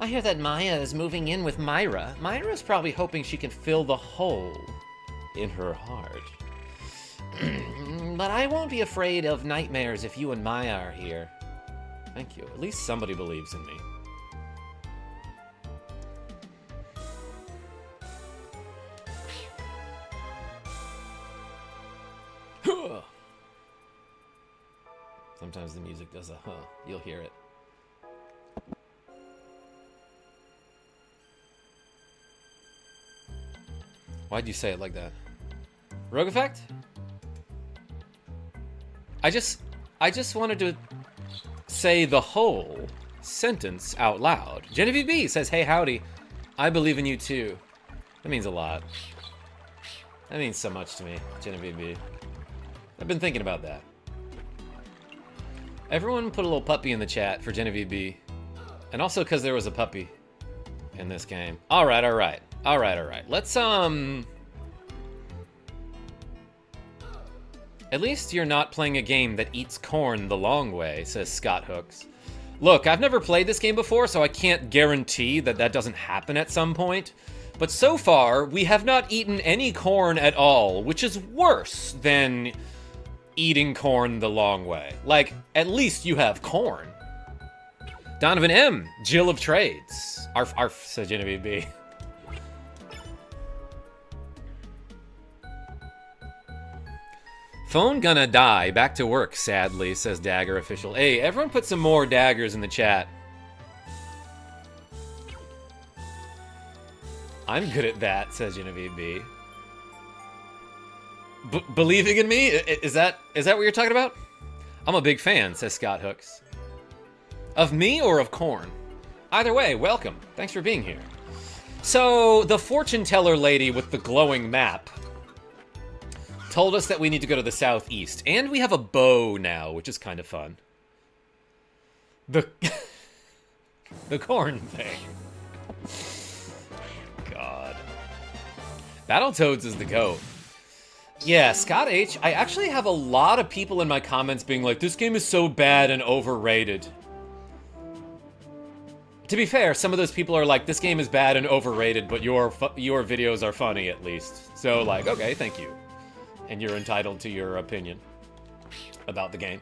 [SPEAKER 2] I hear that Maya is moving in with Myra. Myra's probably hoping she can fill the hole
[SPEAKER 1] In her heart.
[SPEAKER 2] But I won't be afraid of nightmares if you and Maya are here.
[SPEAKER 1] Thank you. At least somebody believes in me. Sometimes the music does a huh. You'll hear it. Why'd you say it like that? Rogue effect? I just wanted to say the whole sentence out loud. Genevieve B says, hey, howdy. I believe in you too. That means a lot. That means so much to me, Genevieve B. I've been thinking about that. Everyone put a little puppy in the chat for Genevieve B. And also because there was a puppy in this game. Alright, alright. Alright, alright. Let's, At least you're not playing a game that eats corn the long way, says Scott Hooks. Look, I've never played this game before, so I can't guarantee that that doesn't happen at some point. But so far, we have not eaten any corn at all, which is worse than eating corn the long way. Like, at least you have corn. Donovan M, Jill of Trades. Arf, said Genevieve B. Phone gonna die. Back to work, sadly, says Dagger Official. Hey, everyone put some more daggers in the chat. I'm good at that, says Genevieve B. Believing in me? Is that what you're talking about? I'm a big fan, says Scott Hooks. Of me or of corn? Either way, welcome. Thanks for being here. So, the fortune teller lady with the glowing map told us that we need to go to the southeast. And we have a bow now, which is kind of fun. The corn thing. God. Battletoads is the GOAT. Yeah, Scott H. I actually have a lot of people in my comments being like, this game is so bad and overrated. To be fair, some of those people are like, this game is bad and overrated, but your videos are funny at least. So like, okay, thank you. And you're entitled to your opinion about the game.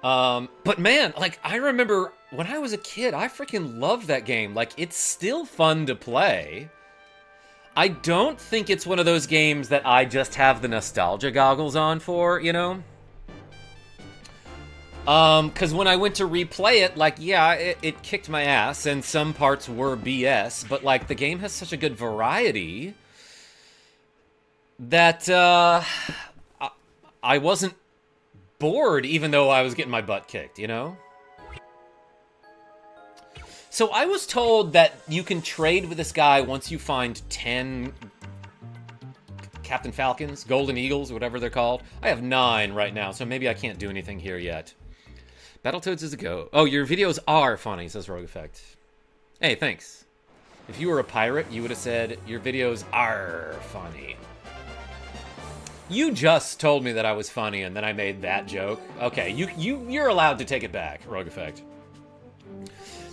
[SPEAKER 1] But man, like, I remember when I was a kid, I freaking loved that game. Like, it's still fun to play. I don't think it's one of those games that I just have the nostalgia goggles on for, you know? Because when I went to replay it, like, yeah, it kicked my ass, and some parts were BS, but, like, the game has such a good variety that, I wasn't bored even though I was getting my butt kicked, you know? So I was told that you can trade with this guy once you find 10 Captain Falcons, Golden Eagles, whatever they're called. I have 9 right now, so maybe I can't do anything here yet. Battletoads is a go. Oh, your videos are funny, says Rogue Effect. Hey, thanks. If you were a pirate, you would have said, your videos are funny. You just told me that I was funny, and then I made that joke. Okay, you're allowed to take it back, Rogue Effect.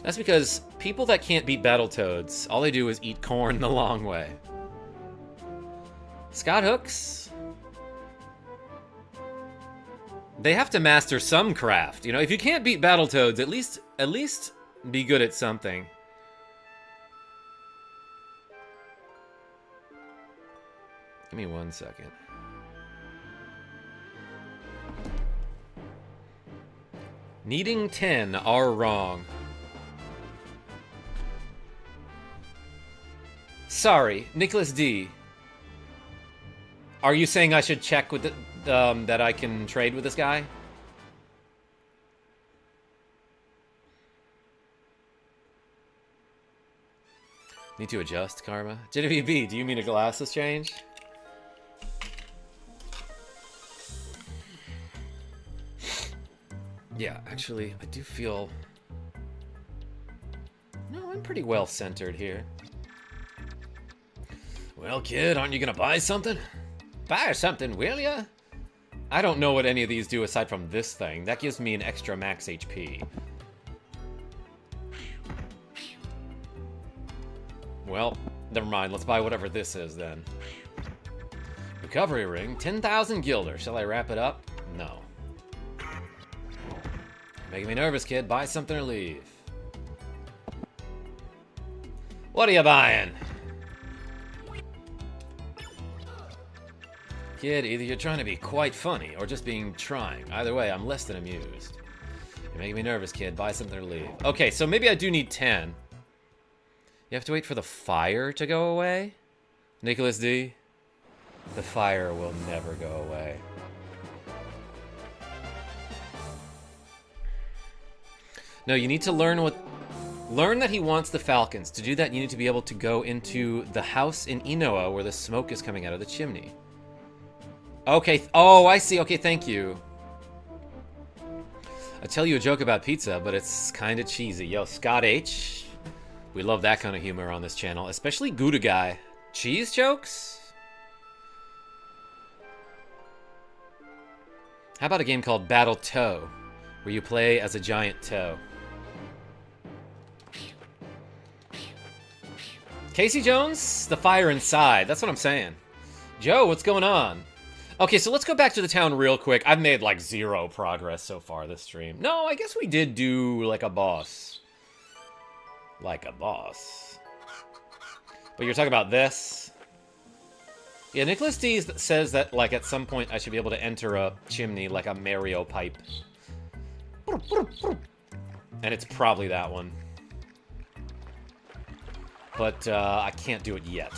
[SPEAKER 1] That's because people that can't beat Battletoads, all they do is eat corn the long way. Scott Hooks? They have to master some craft. You know, if you can't beat Battletoads, at least be good at something. Give me 1 second. Needing 10 are wrong. Sorry, Nicklas D. Are you saying I should check with that I can trade with this guy? Need to adjust, Karma. Genevieve B, do you mean a glasses change? Yeah, actually, I do feel... No, I'm pretty well centered here. Well, kid, aren't you gonna buy something? Buy something, will ya? I don't know what any of these do aside from this thing. That gives me an extra max HP. Well, never mind. Let's buy whatever this is then. Recovery ring, 10,000 gilder. Shall I wrap it up? No. Making me nervous, kid. Buy something or leave. What are you buying? Kid, either you're trying to be quite funny or just being trying. Either way, I'm less than amused. You're making me nervous, kid. Buy something or leave. Okay, so maybe I do need 10. You have to wait for the fire to go away? Nicklas D? The fire will never go away. No, you need to learn that he wants the Falcons. To do that, you need to be able to go into the house in Inoa where the smoke is coming out of the chimney. Okay, oh, I see. Okay, thank you. I tell you a joke about pizza, but it's kind of cheesy. Yo, Scott H. We love that kind of humor on this channel, especially Gouda Guy. Cheese jokes? How about a game called Battle Toe, where you play as a giant toe? Casey Jones, the fire inside. That's what I'm saying. Joe, what's going on? Okay, so let's go back to the town real quick. I've made like 0 progress so far this stream. No, I guess we did do like a boss. Like a boss. But you're talking about this? Yeah, Nicklas D says that like at some point I should be able to enter a chimney like a Mario pipe. And it's probably that one. But I can't do it yet.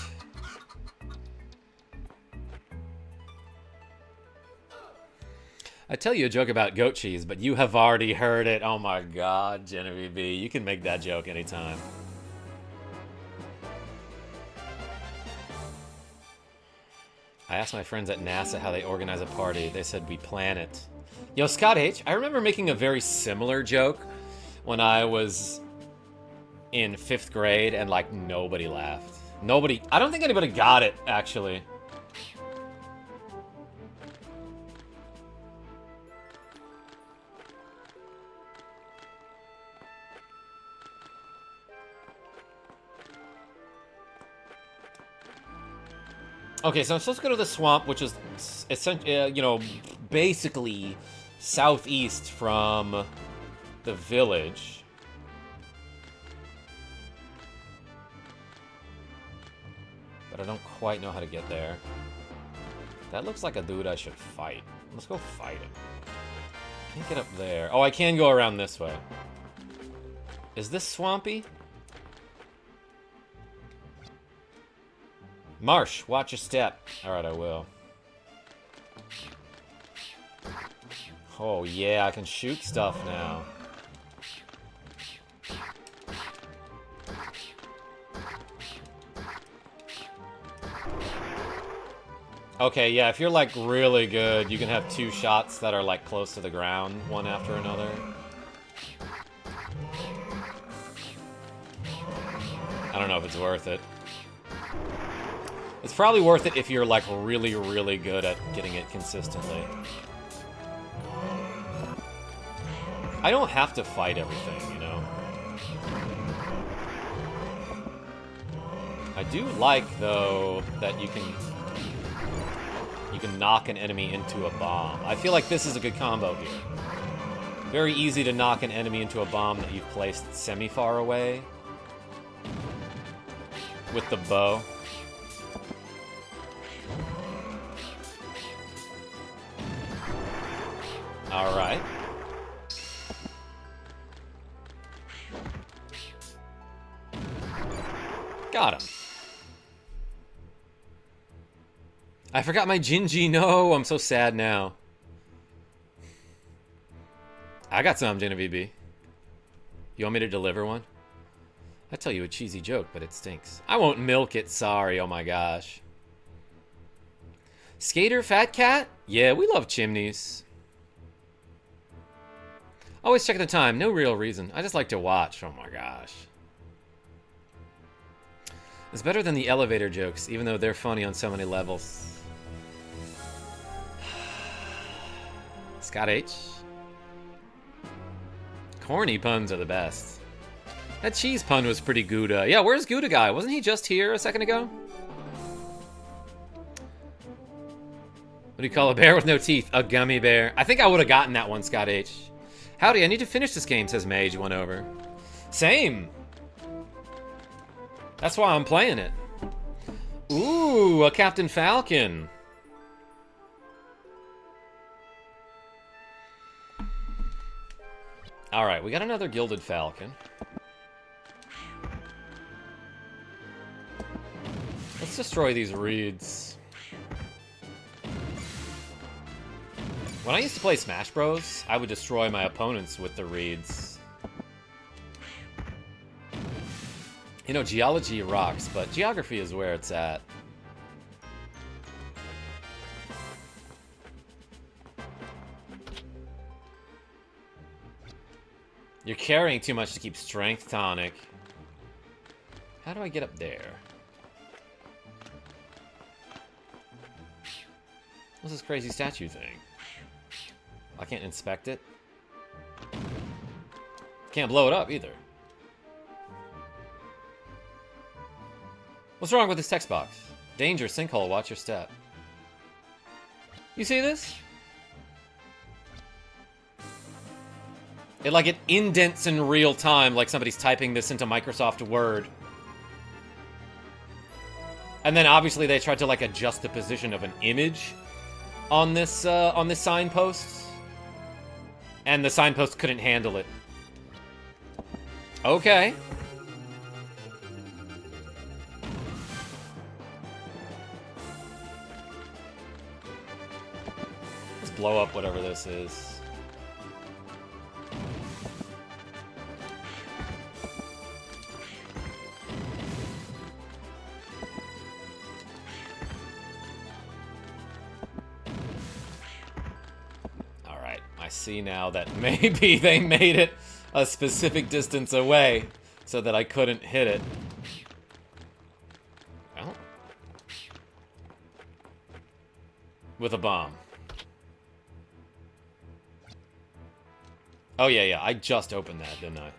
[SPEAKER 1] I tell you a joke about goat cheese, but you have already heard it. Oh my god, Genevieve B. You can make that joke anytime. I asked my friends at NASA how they organize a party. They said we plan it. Yo, Scott H., I remember making a very similar joke when I was in 5th grade and like nobody laughed. Nobody, I don't think anybody got it, actually. Okay, so I'm supposed to go to the swamp, which is, essentially, you know, basically southeast from the village. But I don't quite know how to get there. That looks like a dude I should fight. Let's go fight him. Can't get up there. Oh, I can go around this way. Is this swampy? Marsh, watch your step. Alright, I will. Oh, yeah, I can shoot stuff now. Okay, yeah, if you're, like, really good, you can have 2 shots that are, like, close to the ground, one after another. I don't know if it's worth it. It's probably worth it if you're, like, really, really good at getting it consistently. I don't have to fight everything, you know? I do like, though, that you can knock an enemy into a bomb. I feel like this is a good combo here. Very easy to knock an enemy into a bomb that you've placed semi-far away. With the bow. Alright. Got him. I forgot my Gingy. No, I'm so sad now. I got some, Genevieve B. You want me to deliver one? I tell you a cheesy joke, but it stinks. I won't milk it, sorry, oh my gosh. Skater Fat Cat? Yeah, we love chimneys. Always checking the time, no real reason. I just like to watch, oh my gosh. It's better than the elevator jokes, even though they're funny on so many levels. Scott H. Corny puns are the best. That cheese pun was pretty Gouda. Yeah, where's Gouda Guy? Wasn't he just here a second ago? What do you call a bear with no teeth? A gummy bear. I think I would have gotten that one, Scott H. Howdy, I need to finish this game, says Mage 1over. Same. That's why I'm playing it. Ooh, a Captain Falcon. Alright, we got another Gilded Falcon. Let's destroy these reeds. When I used to play Smash Bros, I would destroy my opponents with the reeds. You know, geology rocks, but geography is where it's at. You're carrying too much to keep strength tonic. How do I get up there? What's this crazy statue thing? I can't inspect it. Can't blow it up either. What's wrong with this text box? Danger, sinkhole, watch your step. You see this? It indents in real time, like somebody's typing this into Microsoft Word. And then obviously they tried to adjust the position of an image on this signpost. And the signpost couldn't handle it. Okay. Let's blow up whatever this is. Alright, I see now that maybe they made it a specific distance away so that I couldn't hit it. Well. With a bomb. Oh, yeah, I just opened that, didn't I?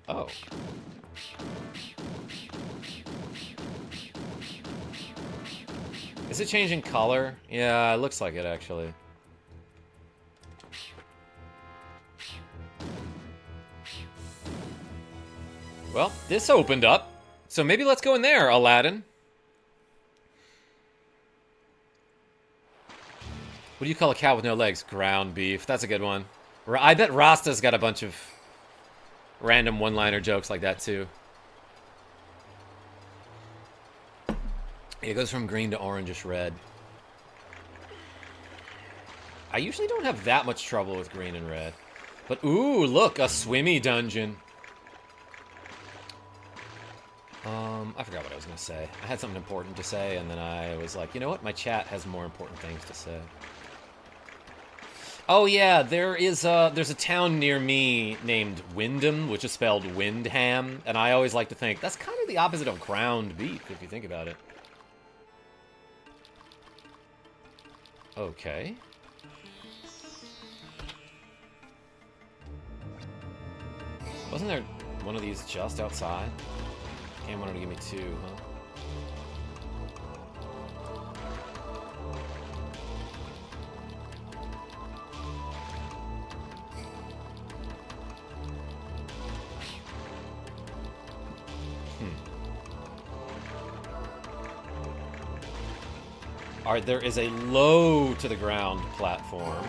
[SPEAKER 1] Oh. Is it changing color? Yeah, it looks like it, actually. Well, this opened up. So maybe let's go in there, Aladdin. What do you call a cow with no legs? Ground beef. That's a good one. I bet Rasta's got a bunch of random one-liner jokes like that, too. It goes from green to orangish red. I usually don't have that much trouble with green and red. But, ooh, look, a swimmy dungeon. I forgot what I was going to say. I had something important to say, and then I was like, you know what? My chat has more important things to say. Oh, yeah, there's a town near me named Wyndham, which is spelled Windham, and I always like to think that's kind of the opposite of ground beef, if you think about it. Okay. Wasn't there one of these just outside? Game wanted to give me two, huh? Alright, there is a low to the ground platform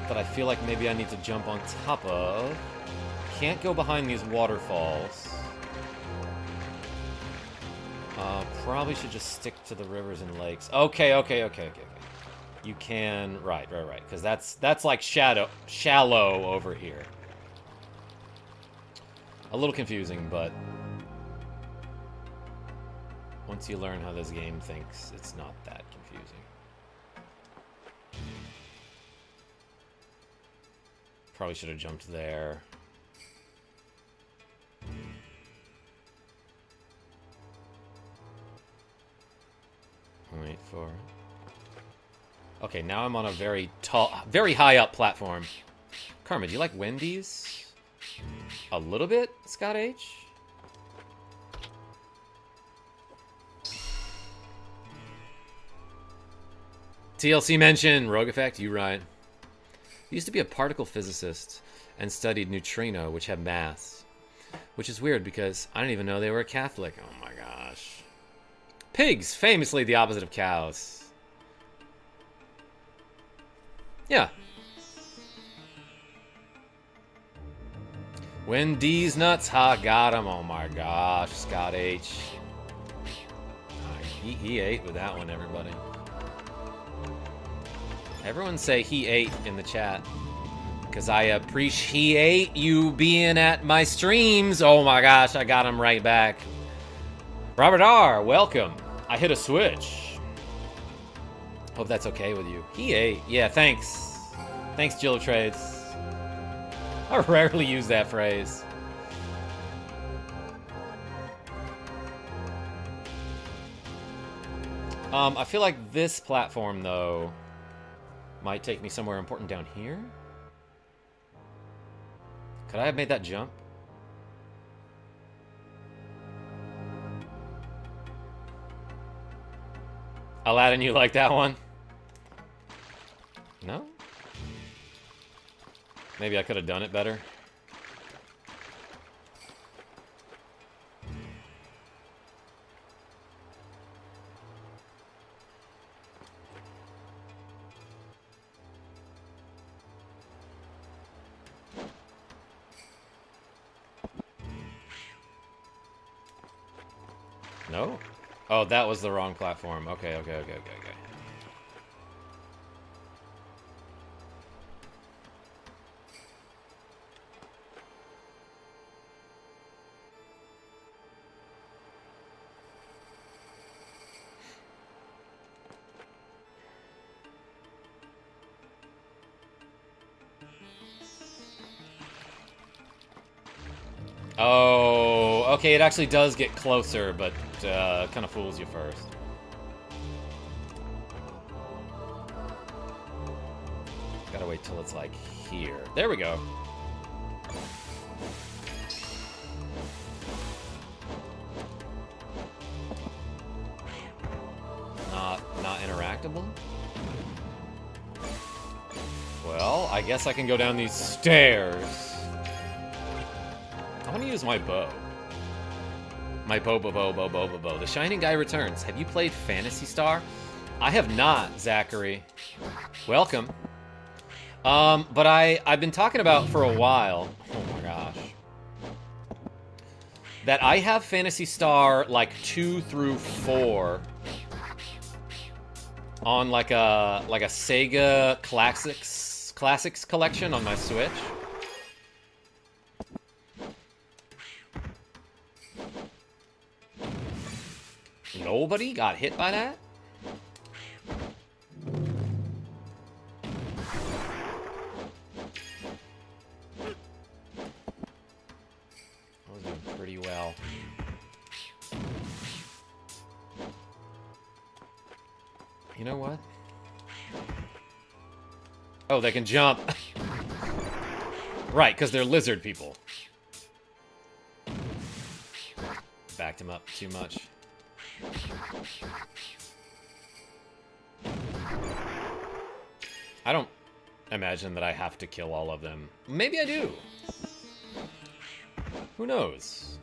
[SPEAKER 1] that I feel like maybe I need to jump on top of. Can't go behind these waterfalls. Probably should just stick to the rivers and lakes. Okay. You can, right. Because that's like shallow over here. A little confusing, but once you learn how this game thinks, it's not that confusing. Probably should have jumped there. Wait for it. Okay, now I'm on a very tall, very high up platform. Karma, do you like Wendy's? A little bit, Scott H? TLC mention, Rogue Effect, you right. He used to be a particle physicist and studied neutrino, which have maths. Which is weird because I didn't even know they were Catholic. Oh my gosh. Pigs, famously the opposite of cows. Yeah. Wendy's nuts, ha, got him. Oh my gosh, Scott H. He ate with that one, everybody. Everyone say he ate in the chat. Because I appreciate you being at my streams. Oh my gosh, I got him right back. Robert R., welcome. I hit a switch. Hope that's okay with you. He ate. Yeah, thanks. Thanks, Jill Trades. I rarely use that phrase. I feel like this platform, though, might take me somewhere important down here. Could I have made that jump? Aladdin, you like that one? No? Maybe I could have done it better. No? Oh, that was the wrong platform. Okay. Oh, okay, it actually does get closer, but kind of fools you first. Gotta wait till it's like here. There we go. Not interactable? Well, I guess I can go down these stairs. I want to use my bow. My bow. The Shining Guy returns. Have you played Phantasy Star? I have not, Zachary. Welcome. But I've been talking about for a while. Oh my gosh. That I have Phantasy Star like 2 through 4 on like a Sega Classics collection on my Switch. Nobody got hit by that? I was doing pretty well. You know what? Oh, they can jump. Right, because they're lizard people. Backed him up too much. I don't imagine that I have to kill all of them. Maybe I do. Who knows?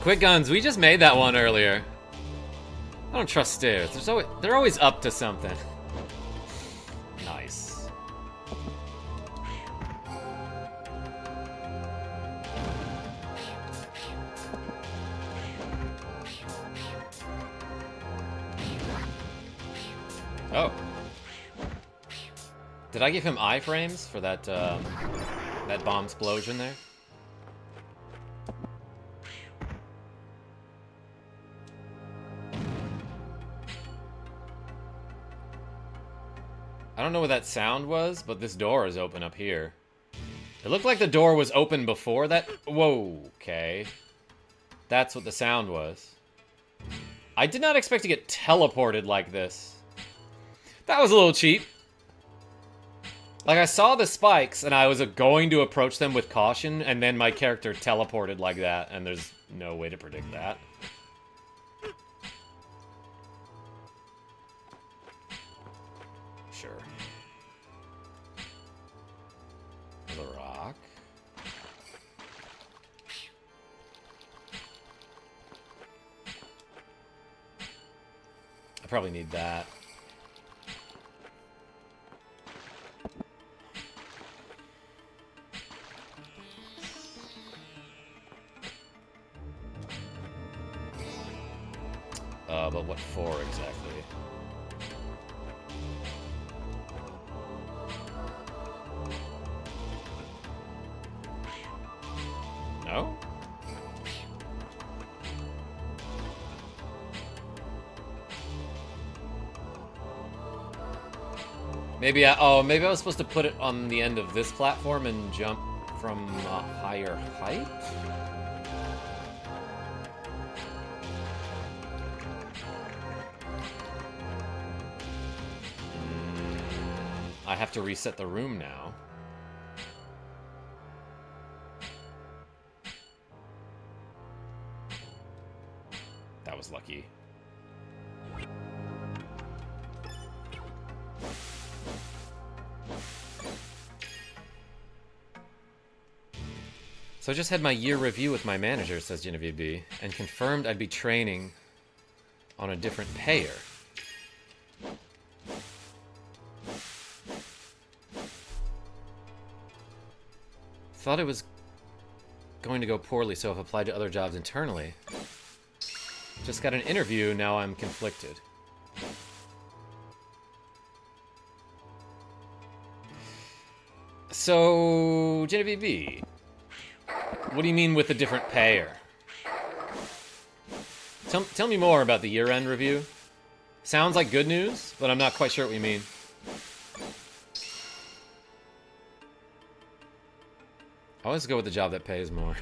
[SPEAKER 1] Quick Guns, we just made that one earlier. I don't trust stairs. They're always up to something. Nice. Oh. Did I give him iframes for that that bomb explosion there? I don't know what that sound was, but this door is open up here. It looked like the door was open before that. Whoa, okay. That's what the sound was. I did not expect to get teleported like this. That was a little cheap. Like, I saw the spikes, and I was going to approach them with caution, and then my character teleported like that, and there's no way to predict that. Sure. The rock. I probably need that. But what for exactly? Maybe maybe I was supposed to put it on the end of this platform and jump from a higher height? I have to reset the room now. That was lucky. So I just had my year review with my manager, says Genevieve B, and confirmed I'd be training on a different payer. Thought it was going to go poorly, so I've applied to other jobs internally. Just got an interview, now I'm conflicted. So, Genevieve B, what do you mean with a different payer? Tell me more about the year-end review. Sounds like good news, but I'm not quite sure what you mean. I always go with the job that pays more.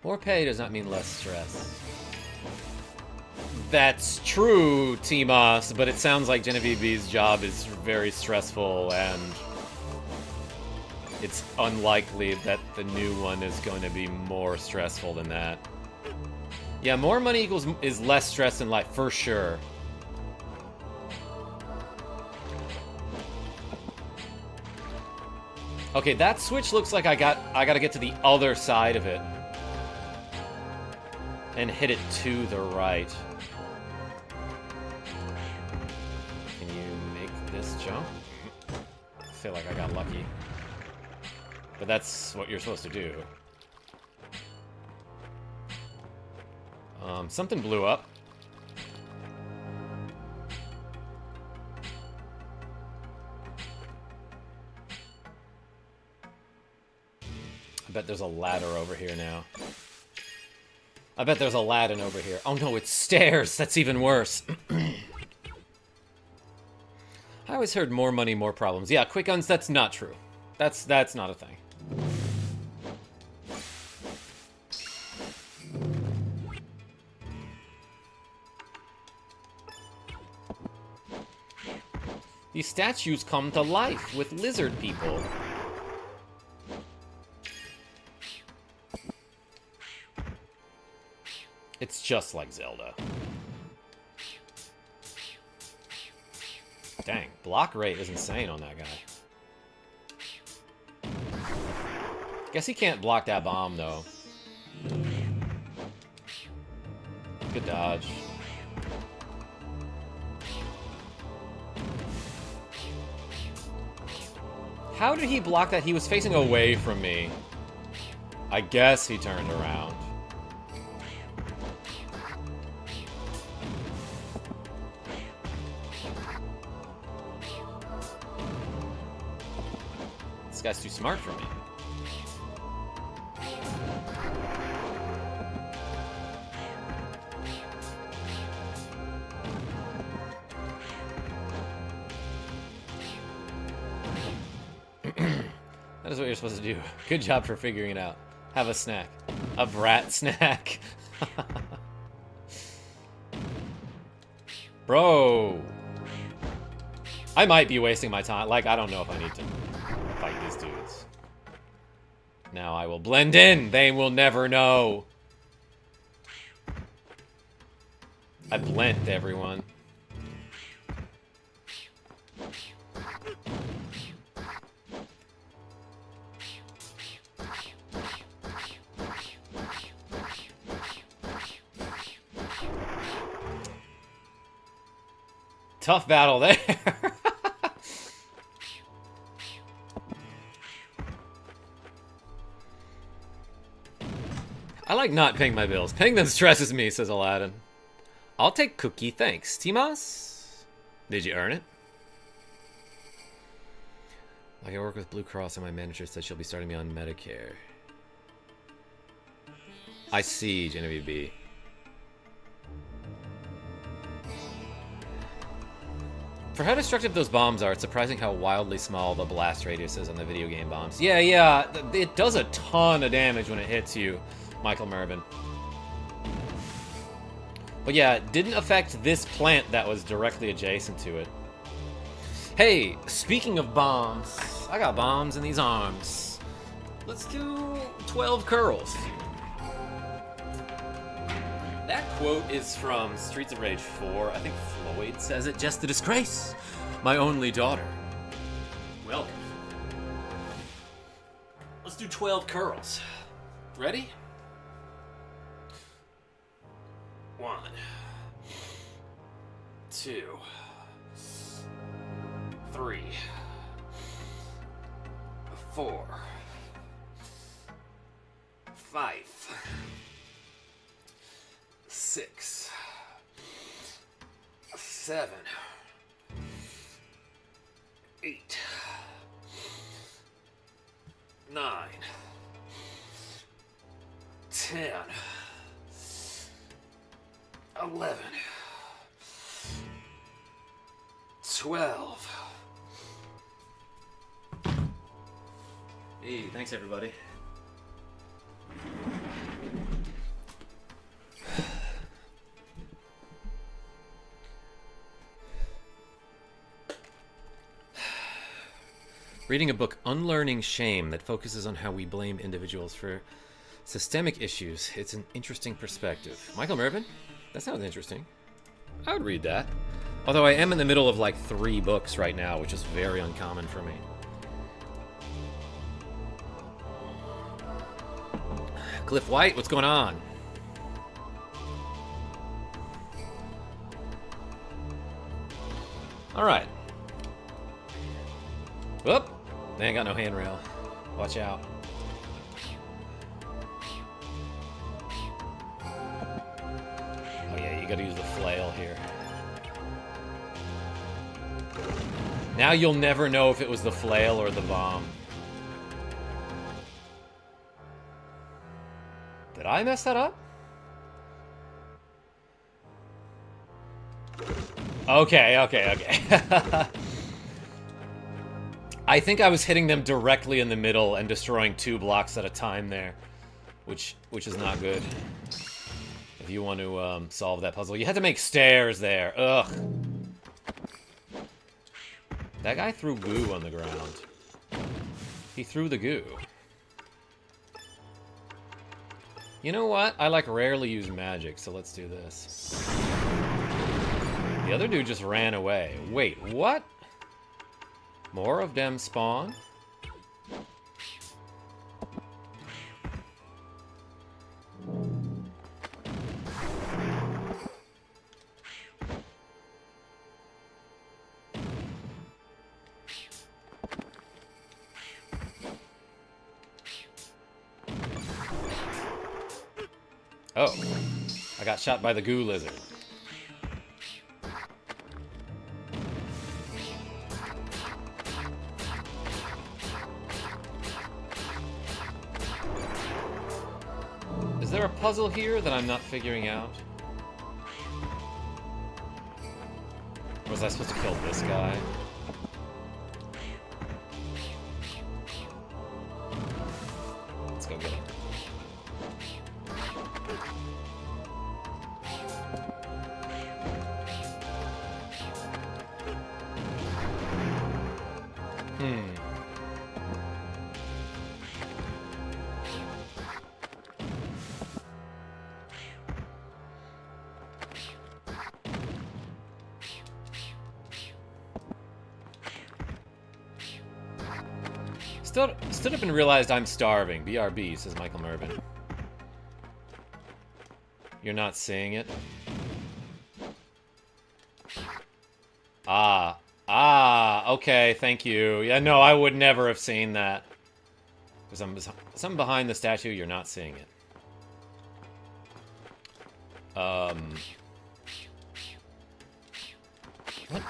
[SPEAKER 1] More pay does not mean less stress. That's true, T-Moss, but it sounds like Genevieve B's job is very stressful, and it's unlikely that the new one is going to be more stressful than that. Yeah, more money is less stress in life, for sure. Okay, that switch looks like I gotta get to the other side of it. And hit it to the right. Can you make this jump? I feel like I got lucky. But that's what you're supposed to do. Something blew up. I bet there's a ladder over here now. I bet there's a ladder over here. Oh no, it's stairs! That's even worse. I always heard more money, more problems. Yeah, quick guns, that's not true. That's not a thing. These statues come to life with lizard people. It's just like Zelda. Dang, block rate is insane on that guy. Guess he can't block that bomb, though. Good dodge. How did he block that? He was facing away from me. I guess he turned around. This guy's too smart for me. That is what you're supposed to do. Good job for figuring it out. Have a snack. A brat snack. Bro. I might be wasting my time. Like, I don't know if I need to fight these dudes. Now I will blend in. They will never know. I blent everyone. Tough battle there. I like not paying my bills. Paying them stresses me, says Aladdin. I'll take cookie, thanks. Timas? Did you earn it? Like, I work with Blue Cross and my manager said she'll be starting me on Medicare. I see, Genevieve B. For how destructive those bombs are, it's surprising how wildly small the blast radius is on the video game bombs. Yeah, it does a ton of damage when it hits you, Michael Mervin. But yeah, it didn't affect this plant that was directly adjacent to it. Hey, speaking of bombs, I got bombs in these arms. Let's do 12 curls. That quote is from Streets of Rage 4. I think Floyd says it. Just a disgrace. My only daughter. Welcome. Let's do 12 curls. Ready? 1, 2, 3, 4, 5, 6, 7, 8, 9, 10, 11, 12. Hey, thanks everybody. Reading a book, Unlearning Shame, that focuses on how we blame individuals for systemic issues. It's an interesting perspective. Michael Mervin? That sounds interesting. I would read that. Although I am in the middle of like 3 books right now, which is very uncommon for me. Cliff White, what's going on? Alright. Whoop! They ain't got no handrail. Watch out. Oh yeah, you gotta use the flail here. Now you'll never know if it was the flail or the bomb. Did I mess that up? Okay. I think I was hitting them directly in the middle and destroying 2 blocks at a time there, which is not good. If you want to solve that puzzle, you had to make stairs there. Ugh. That guy threw goo on the ground. He threw the goo. You know what? I like rarely use magic, so let's do this. The other dude just ran away. Wait, what? More of them spawn? Oh, I got shot by the goo lizard. Is there a puzzle here that I'm not figuring out? Or was I supposed to kill this guy? Let's go get him. Stood up and realized I'm starving. BRB, says Michael Mervin. You're not seeing it? Okay, thank you. Yeah, no, I would never have seen that. Because I'm behind the statue, you're not seeing it. What?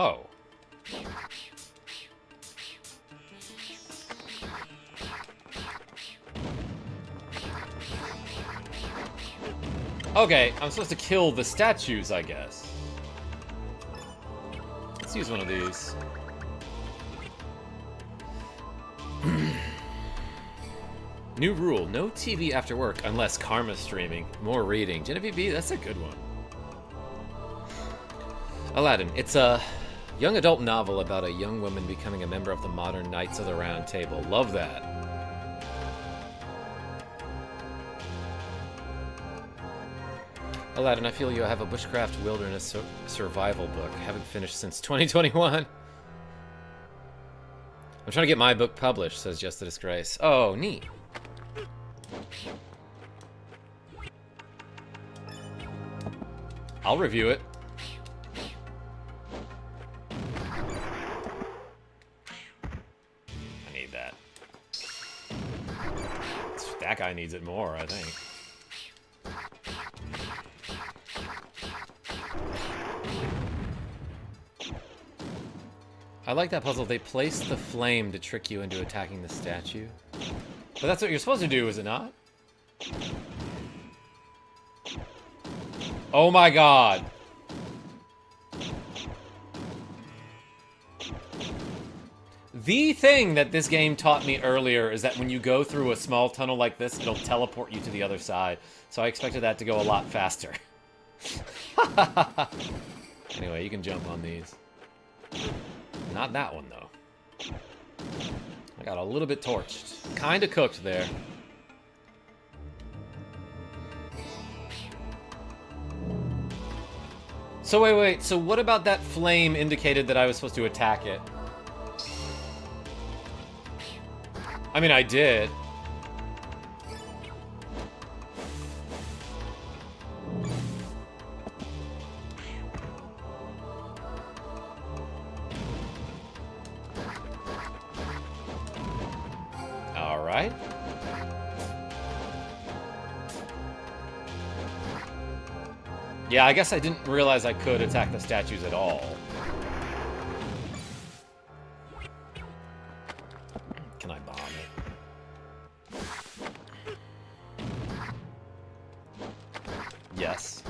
[SPEAKER 1] Oh. Okay, I'm supposed to kill the statues, I guess. Let's use one of these. New rule, no TV after work unless Karma's streaming. More reading. Genevieve B, that's a good one. Aladdin, it's a young adult novel about a young woman becoming a member of the modern Knights of the Round Table. Love that. Aladdin, I feel you have a bushcraft wilderness survival book. Haven't finished since 2021. I'm trying to get my book published, says Just the Disgrace. Oh, neat. I'll review it. I need that. That guy needs it more, I think. I like that puzzle. They place the flame to trick you into attacking the statue. But that's what you're supposed to do, is it not? Oh my god. The thing that this game taught me earlier is that when you go through a small tunnel like this, it'll teleport you to the other side. So I expected that to go a lot faster. Anyway, you can jump on these. Not that one, though. I got a little bit torched. Kinda cooked there. So wait. So what about that flame indicated that I was supposed to attack it? I mean, I did. All right. Yeah, I guess I didn't realize I could attack the statues at all. Can I bomb it? Yes.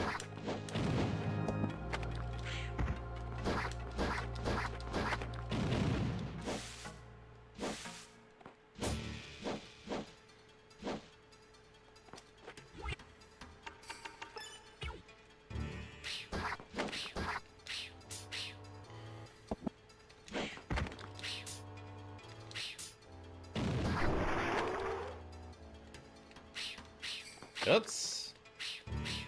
[SPEAKER 1] Oops.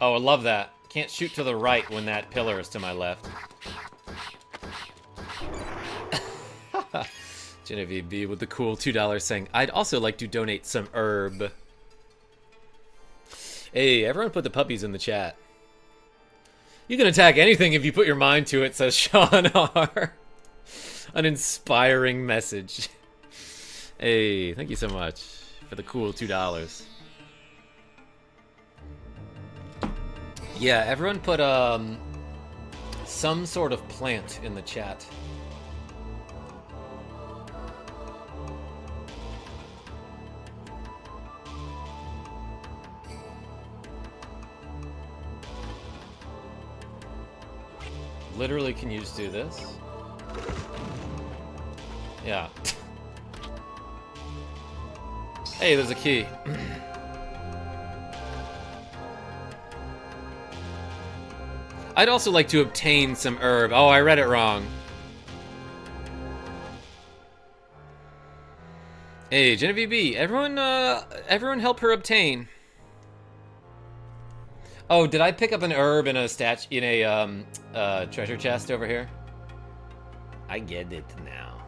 [SPEAKER 1] Oh, I love that. Can't shoot to the right when that pillar is to my left. Genevieve B with the cool $2 saying, I'd also like to donate some herb. Hey, everyone put the puppies in the chat. You can attack anything if you put your mind to it, says Sean R. An inspiring message. Hey, thank you so much for the cool $2. Yeah, everyone put some sort of plant in the chat. Literally, can you just do this? Yeah. Hey, there's a key. I'd also like to obtain some herb. Oh, I read it wrong. Hey, Genevieve B, everyone help her obtain. Oh, did I pick up an herb in a treasure chest over here? I get it now.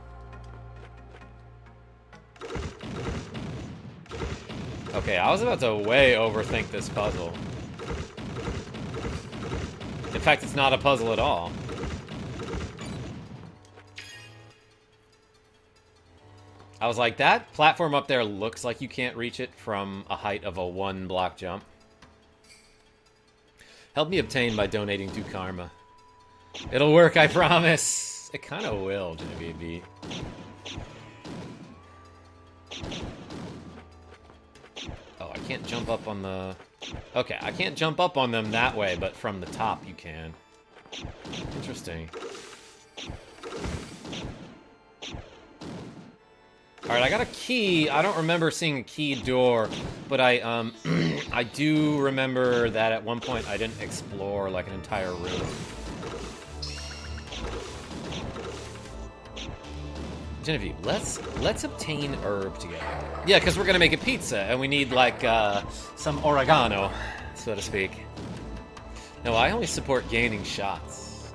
[SPEAKER 1] Okay, I was about to way overthink this puzzle. In fact, it's not a puzzle at all. I was like, that platform up there looks like you can't reach it from a height of a 1-block jump. Help me obtain by donating to Karma. It'll work, I promise. It kind of will, Genevieve. Oh, I can't jump up on the... Okay, I can't jump up on them that way, but from the top you can. Interesting. Alright, I got a key. I don't remember seeing a key door, but I I do remember that at one point I didn't explore like an entire room. Genevieve, let's obtain herb together. Yeah, because we're gonna make a pizza, and we need like some oregano, so to speak. No, I only support gaining shots.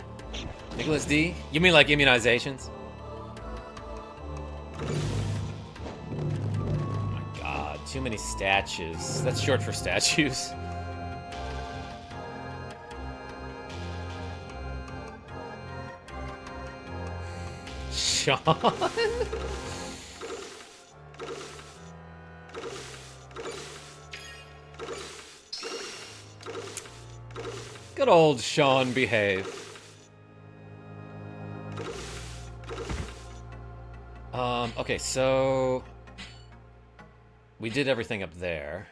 [SPEAKER 1] Nicklas D, you mean like immunizations? Oh my god, too many statues. That's short for statues. Sean? Good old Sean behave. Okay, so we did everything up there.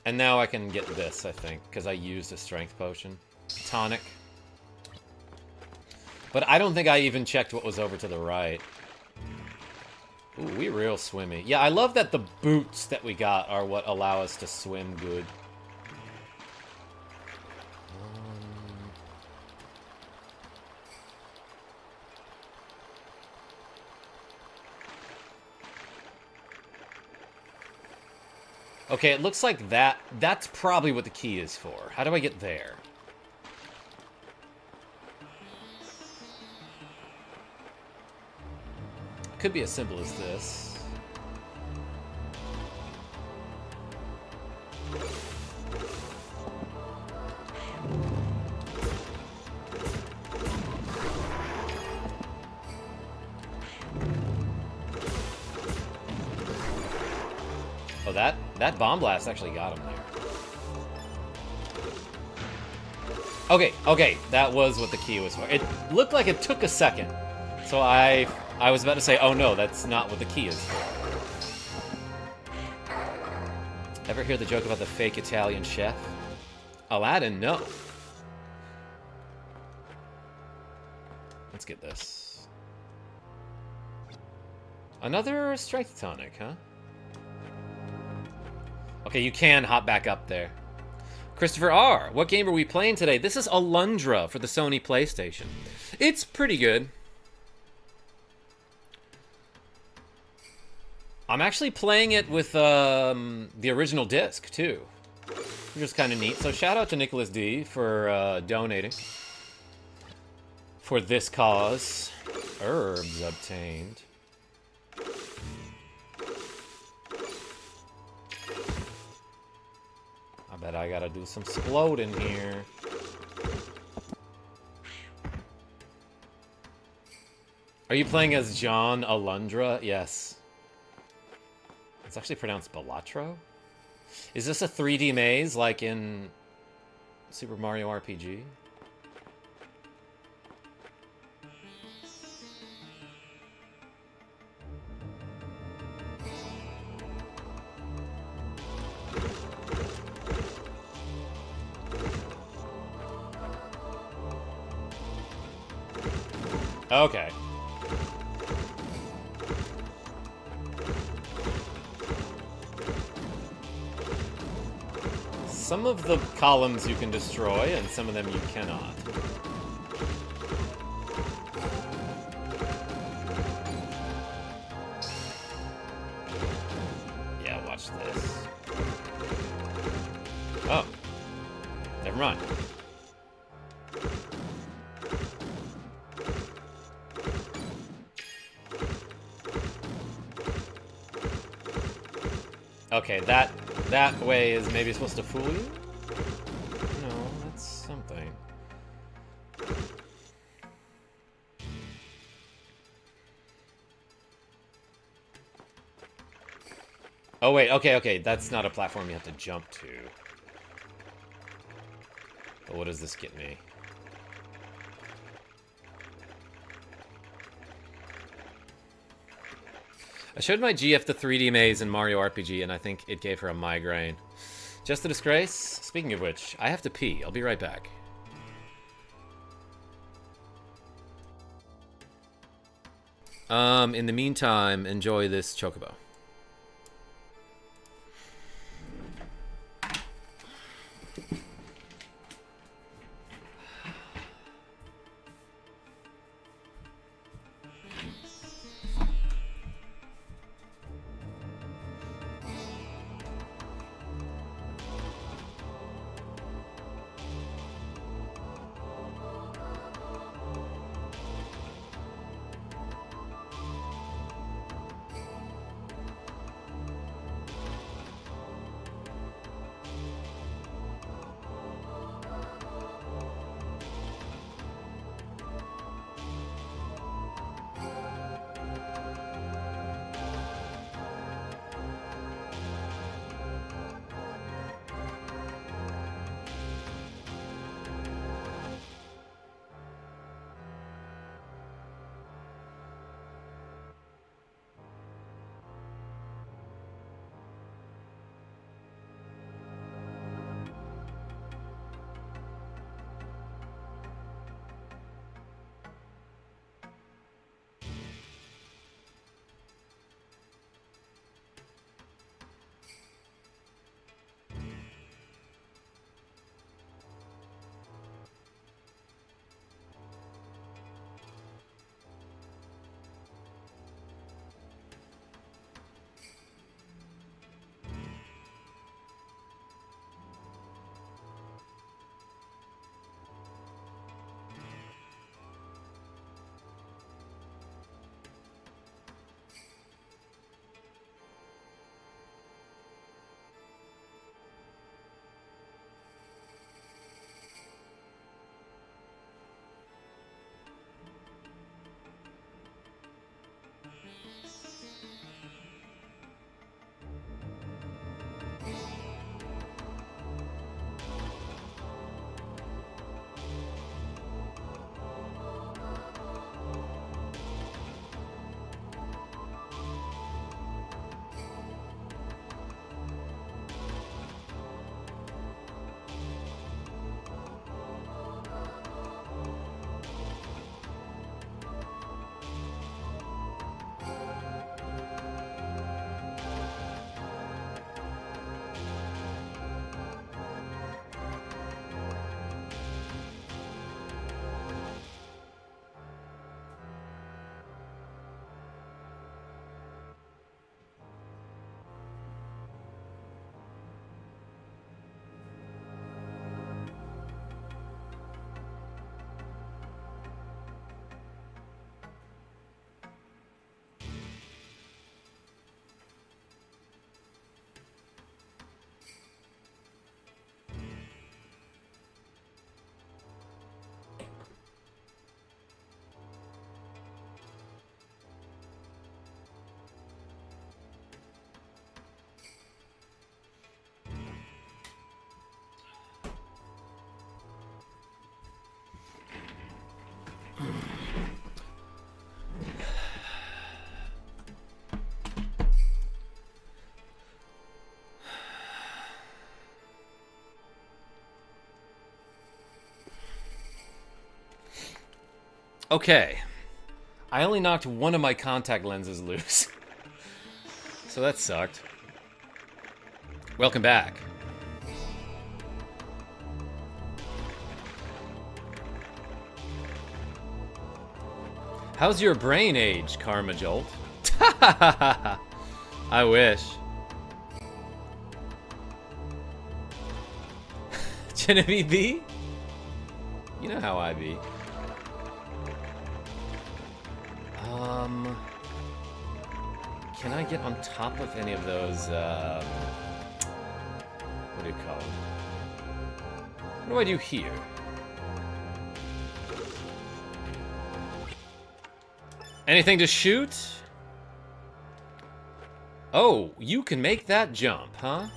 [SPEAKER 1] And now I can get this, I think, because I used a strength potion. Tonic. But I don't think I even checked what was over to the right. Ooh, we real swimmy. Yeah, I love that the boots that we got are what allow us to swim good. Okay, it looks like that's probably what the key is for. How do I get there? Could be as simple as this. Oh, that bomb blast actually got him there. Okay, that was what the key was for. It looked like it took a second. So I was about to say, oh no, that's not what the key is for. Ever hear the joke about the fake Italian chef? Aladdin, no. Let's get this. Another strength tonic, huh? Okay, you can hop back up there. Christopher R., what game are we playing today? This is Alundra for the Sony PlayStation. It's pretty good. I'm actually playing it with the original disc, too. Which is kind of neat. So shout out to Nicklas D for donating for this cause. Herbs obtained. I bet I gotta do some exploding here. Are you playing as John Alundra? Yes. It's actually pronounced Balatro? Is this a 3D maze like in Super Mario RPG? Okay. Some of the columns you can destroy, and some of them you cannot. Yeah, watch this. Oh. Never mind. Okay, that way is maybe supposed to fool you? No, that's something. Oh, wait, okay, that's not a platform you have to jump to. But what does this get me? I showed my GF the 3D maze in Mario RPG, and I think it gave her a migraine. Just a disgrace? Speaking of which, I have to pee. I'll be right back. In the meantime, enjoy this chocobo. Okay. I only knocked one of my contact lenses loose. So that sucked. Welcome back. How's your brain age, KarmaJolt? I wish. Genevieve B? You know how I be. Can I get on top of any of those, what do you call them? What do I do here? Anything to shoot? Oh, you can make that jump, huh?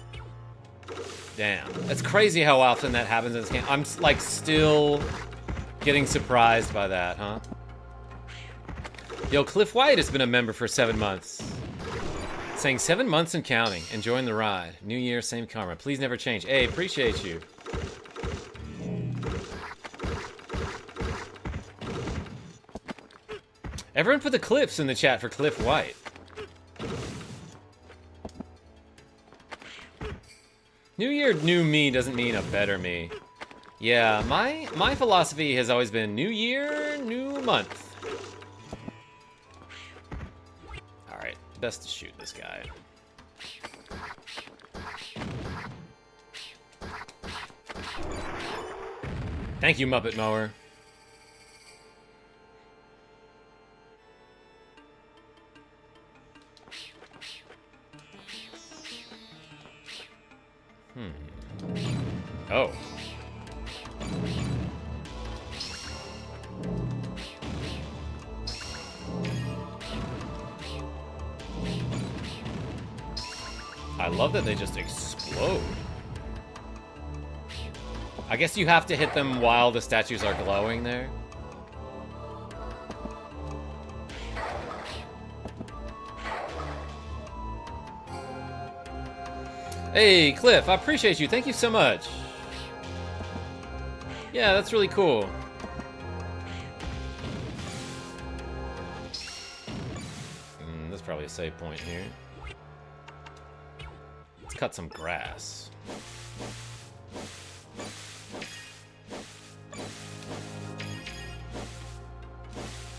[SPEAKER 1] Damn. That's crazy how often that happens in this game. I'm, like, still getting surprised by that, huh? Yo, Cliff White has been a member for 7 months. Saying 7 months and counting. Enjoying the ride. New year, same karma. Please never change. Hey, appreciate you. Everyone put the clips in the chat for Cliff White. New year, new me doesn't mean a better me. Yeah, my philosophy has always been new year, new month. Alright, best to shoot this guy. Thank you, Muppet Mower. Oh. I love that they just explode. I guess you have to hit them while the statues are glowing there. Hey, Cliff, I appreciate you. Thank you so much. Yeah, that's really cool. There's probably a save point here. Let's cut some grass.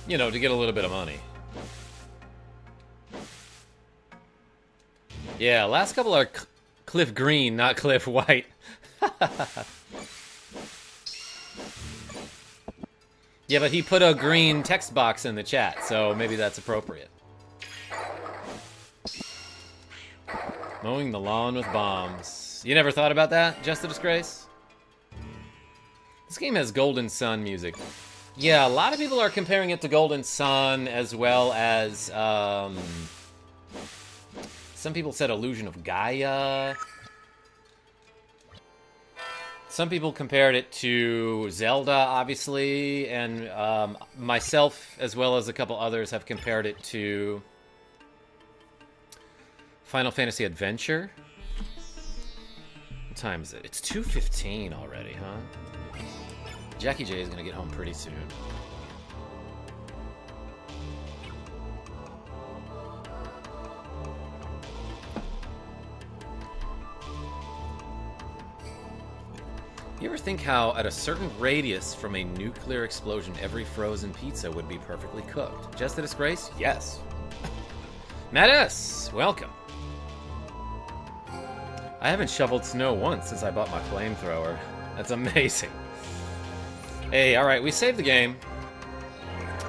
[SPEAKER 1] You know, to get a little bit of money. Yeah, last couple are Cliff Green, not Cliff White. Yeah, but he put a green text box in the chat, so maybe that's appropriate. Mowing the lawn with bombs. You never thought about that? Just a disgrace? This game has Golden Sun music. Yeah, a lot of people are comparing it to Golden Sun as well as, some people said Illusion of Gaia. Some people compared it to Zelda, obviously, and myself, as well as a couple others, have compared it to Final Fantasy Adventure. What time is it? It's 2:15 already, huh? Jackie J is gonna get home pretty soon. You ever think how, at a certain radius from a nuclear explosion, every frozen pizza would be perfectly cooked? Just a disgrace? Yes. Matt S., welcome. I haven't shoveled snow once since I bought my flamethrower. That's amazing. Hey, alright, we saved the game.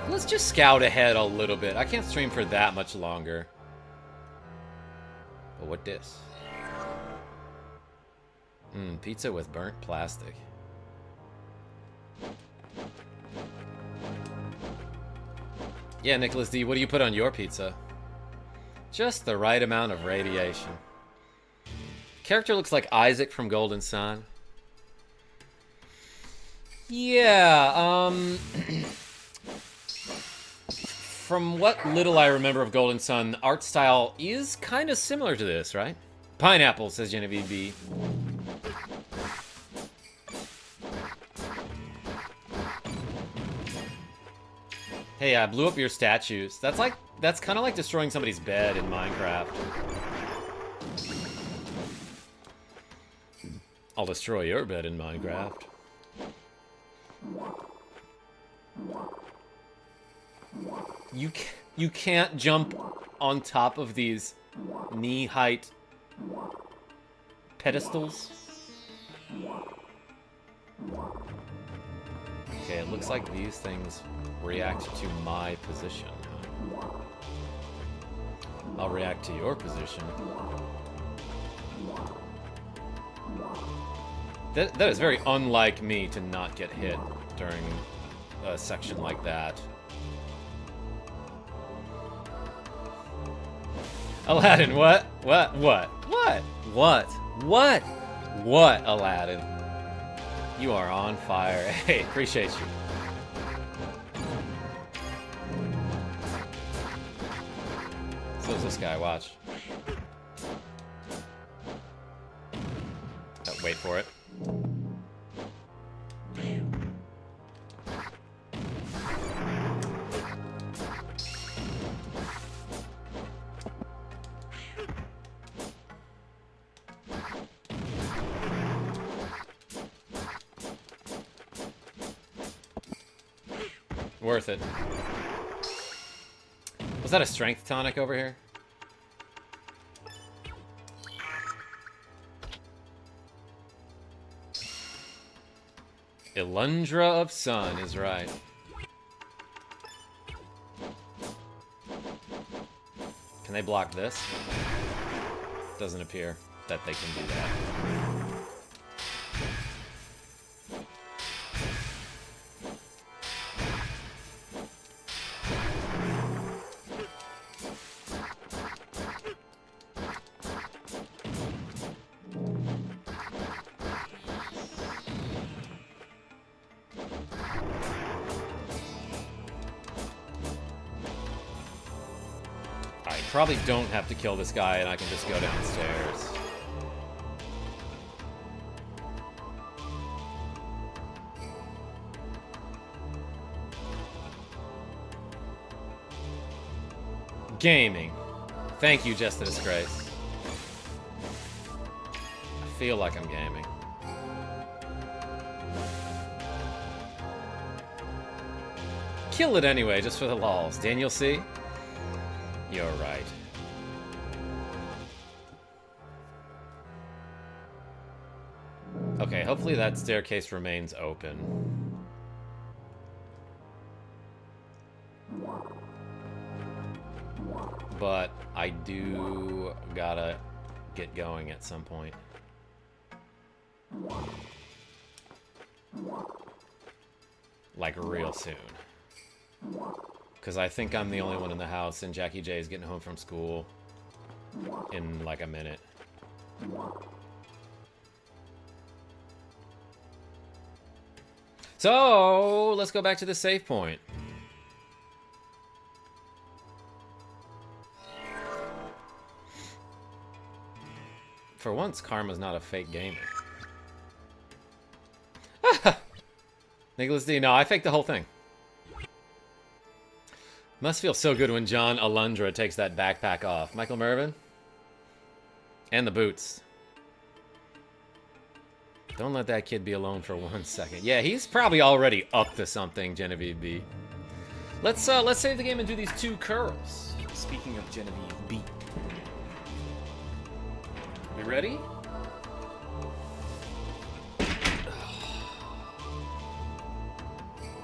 [SPEAKER 1] Let's just scout ahead a little bit. I can't stream for that much longer. But what this? Pizza with burnt plastic. Yeah, Nicklas D, what do you put on your pizza? Just the right amount of radiation. Character looks like Isaac from Golden Sun. Yeah, from what little I remember of Golden Sun, the art style is kind of similar to this, right? Pineapple, says Genevieve B. Hey, I blew up your statues. That's kind of like destroying somebody's bed in Minecraft. I'll destroy your bed in Minecraft. You can't jump on top of these knee-height pedestals. Okay, it looks like these things react to my position. I'll react to your position. That is very unlike me to not get hit during a section like that. Aladdin, what? What? What? What? What? What? What, Aladdin? You are on fire. Hey, appreciate you. So is this guy, watch. Oh, wait for it. Worth it. Was that a strength tonic over here? Alundra of Sun is right. Can they block this? Doesn't appear that they can do that. Probably don't have to kill this guy and I can just go downstairs. Gaming. Thank you, Just the Disgrace. I feel like I'm gaming. Kill it anyway, just for the lols. Daniel C? You're right. Okay, hopefully that staircase remains open. But I do gotta get going at some point. Like real soon. Because I think I'm the only one in the house, and Jackie J is getting home from school in like a minute. So, let's go back to the save point. For once, Karma's not a fake gamer. Nicklas D, no, I faked the whole thing. Must feel so good when John Alundra takes that backpack off. Michael Mervin? And the boots. Don't let that kid be alone for 1 second. Yeah, he's probably already up to something, Genevieve B. Let's save the game and do these 2 curls. Speaking of Genevieve B. We ready?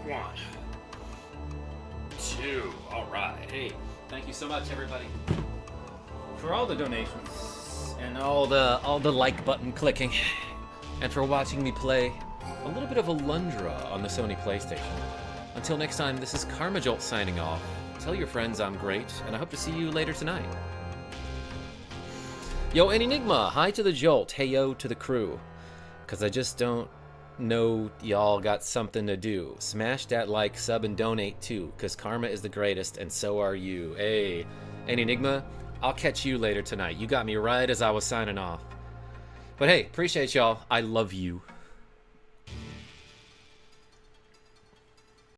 [SPEAKER 1] One. 2. Alright. Hey, thank you so much, everybody. For all the donations. And all the like button clicking. And for watching me play a little bit of Alundra on the Sony PlayStation. Until next time, this is KarmaJolt signing off. Tell your friends I'm great, and I hope to see you later tonight. Yo, Enigma, hi to the Jolt, hey yo to the crew. Cause I just don't know y'all got something to do. Smash that like, sub, and donate too, cause Karma is the greatest, and so are you. Hey, Enigma, I'll catch you later tonight. You got me right as I was signing off. But hey, appreciate y'all. I love you.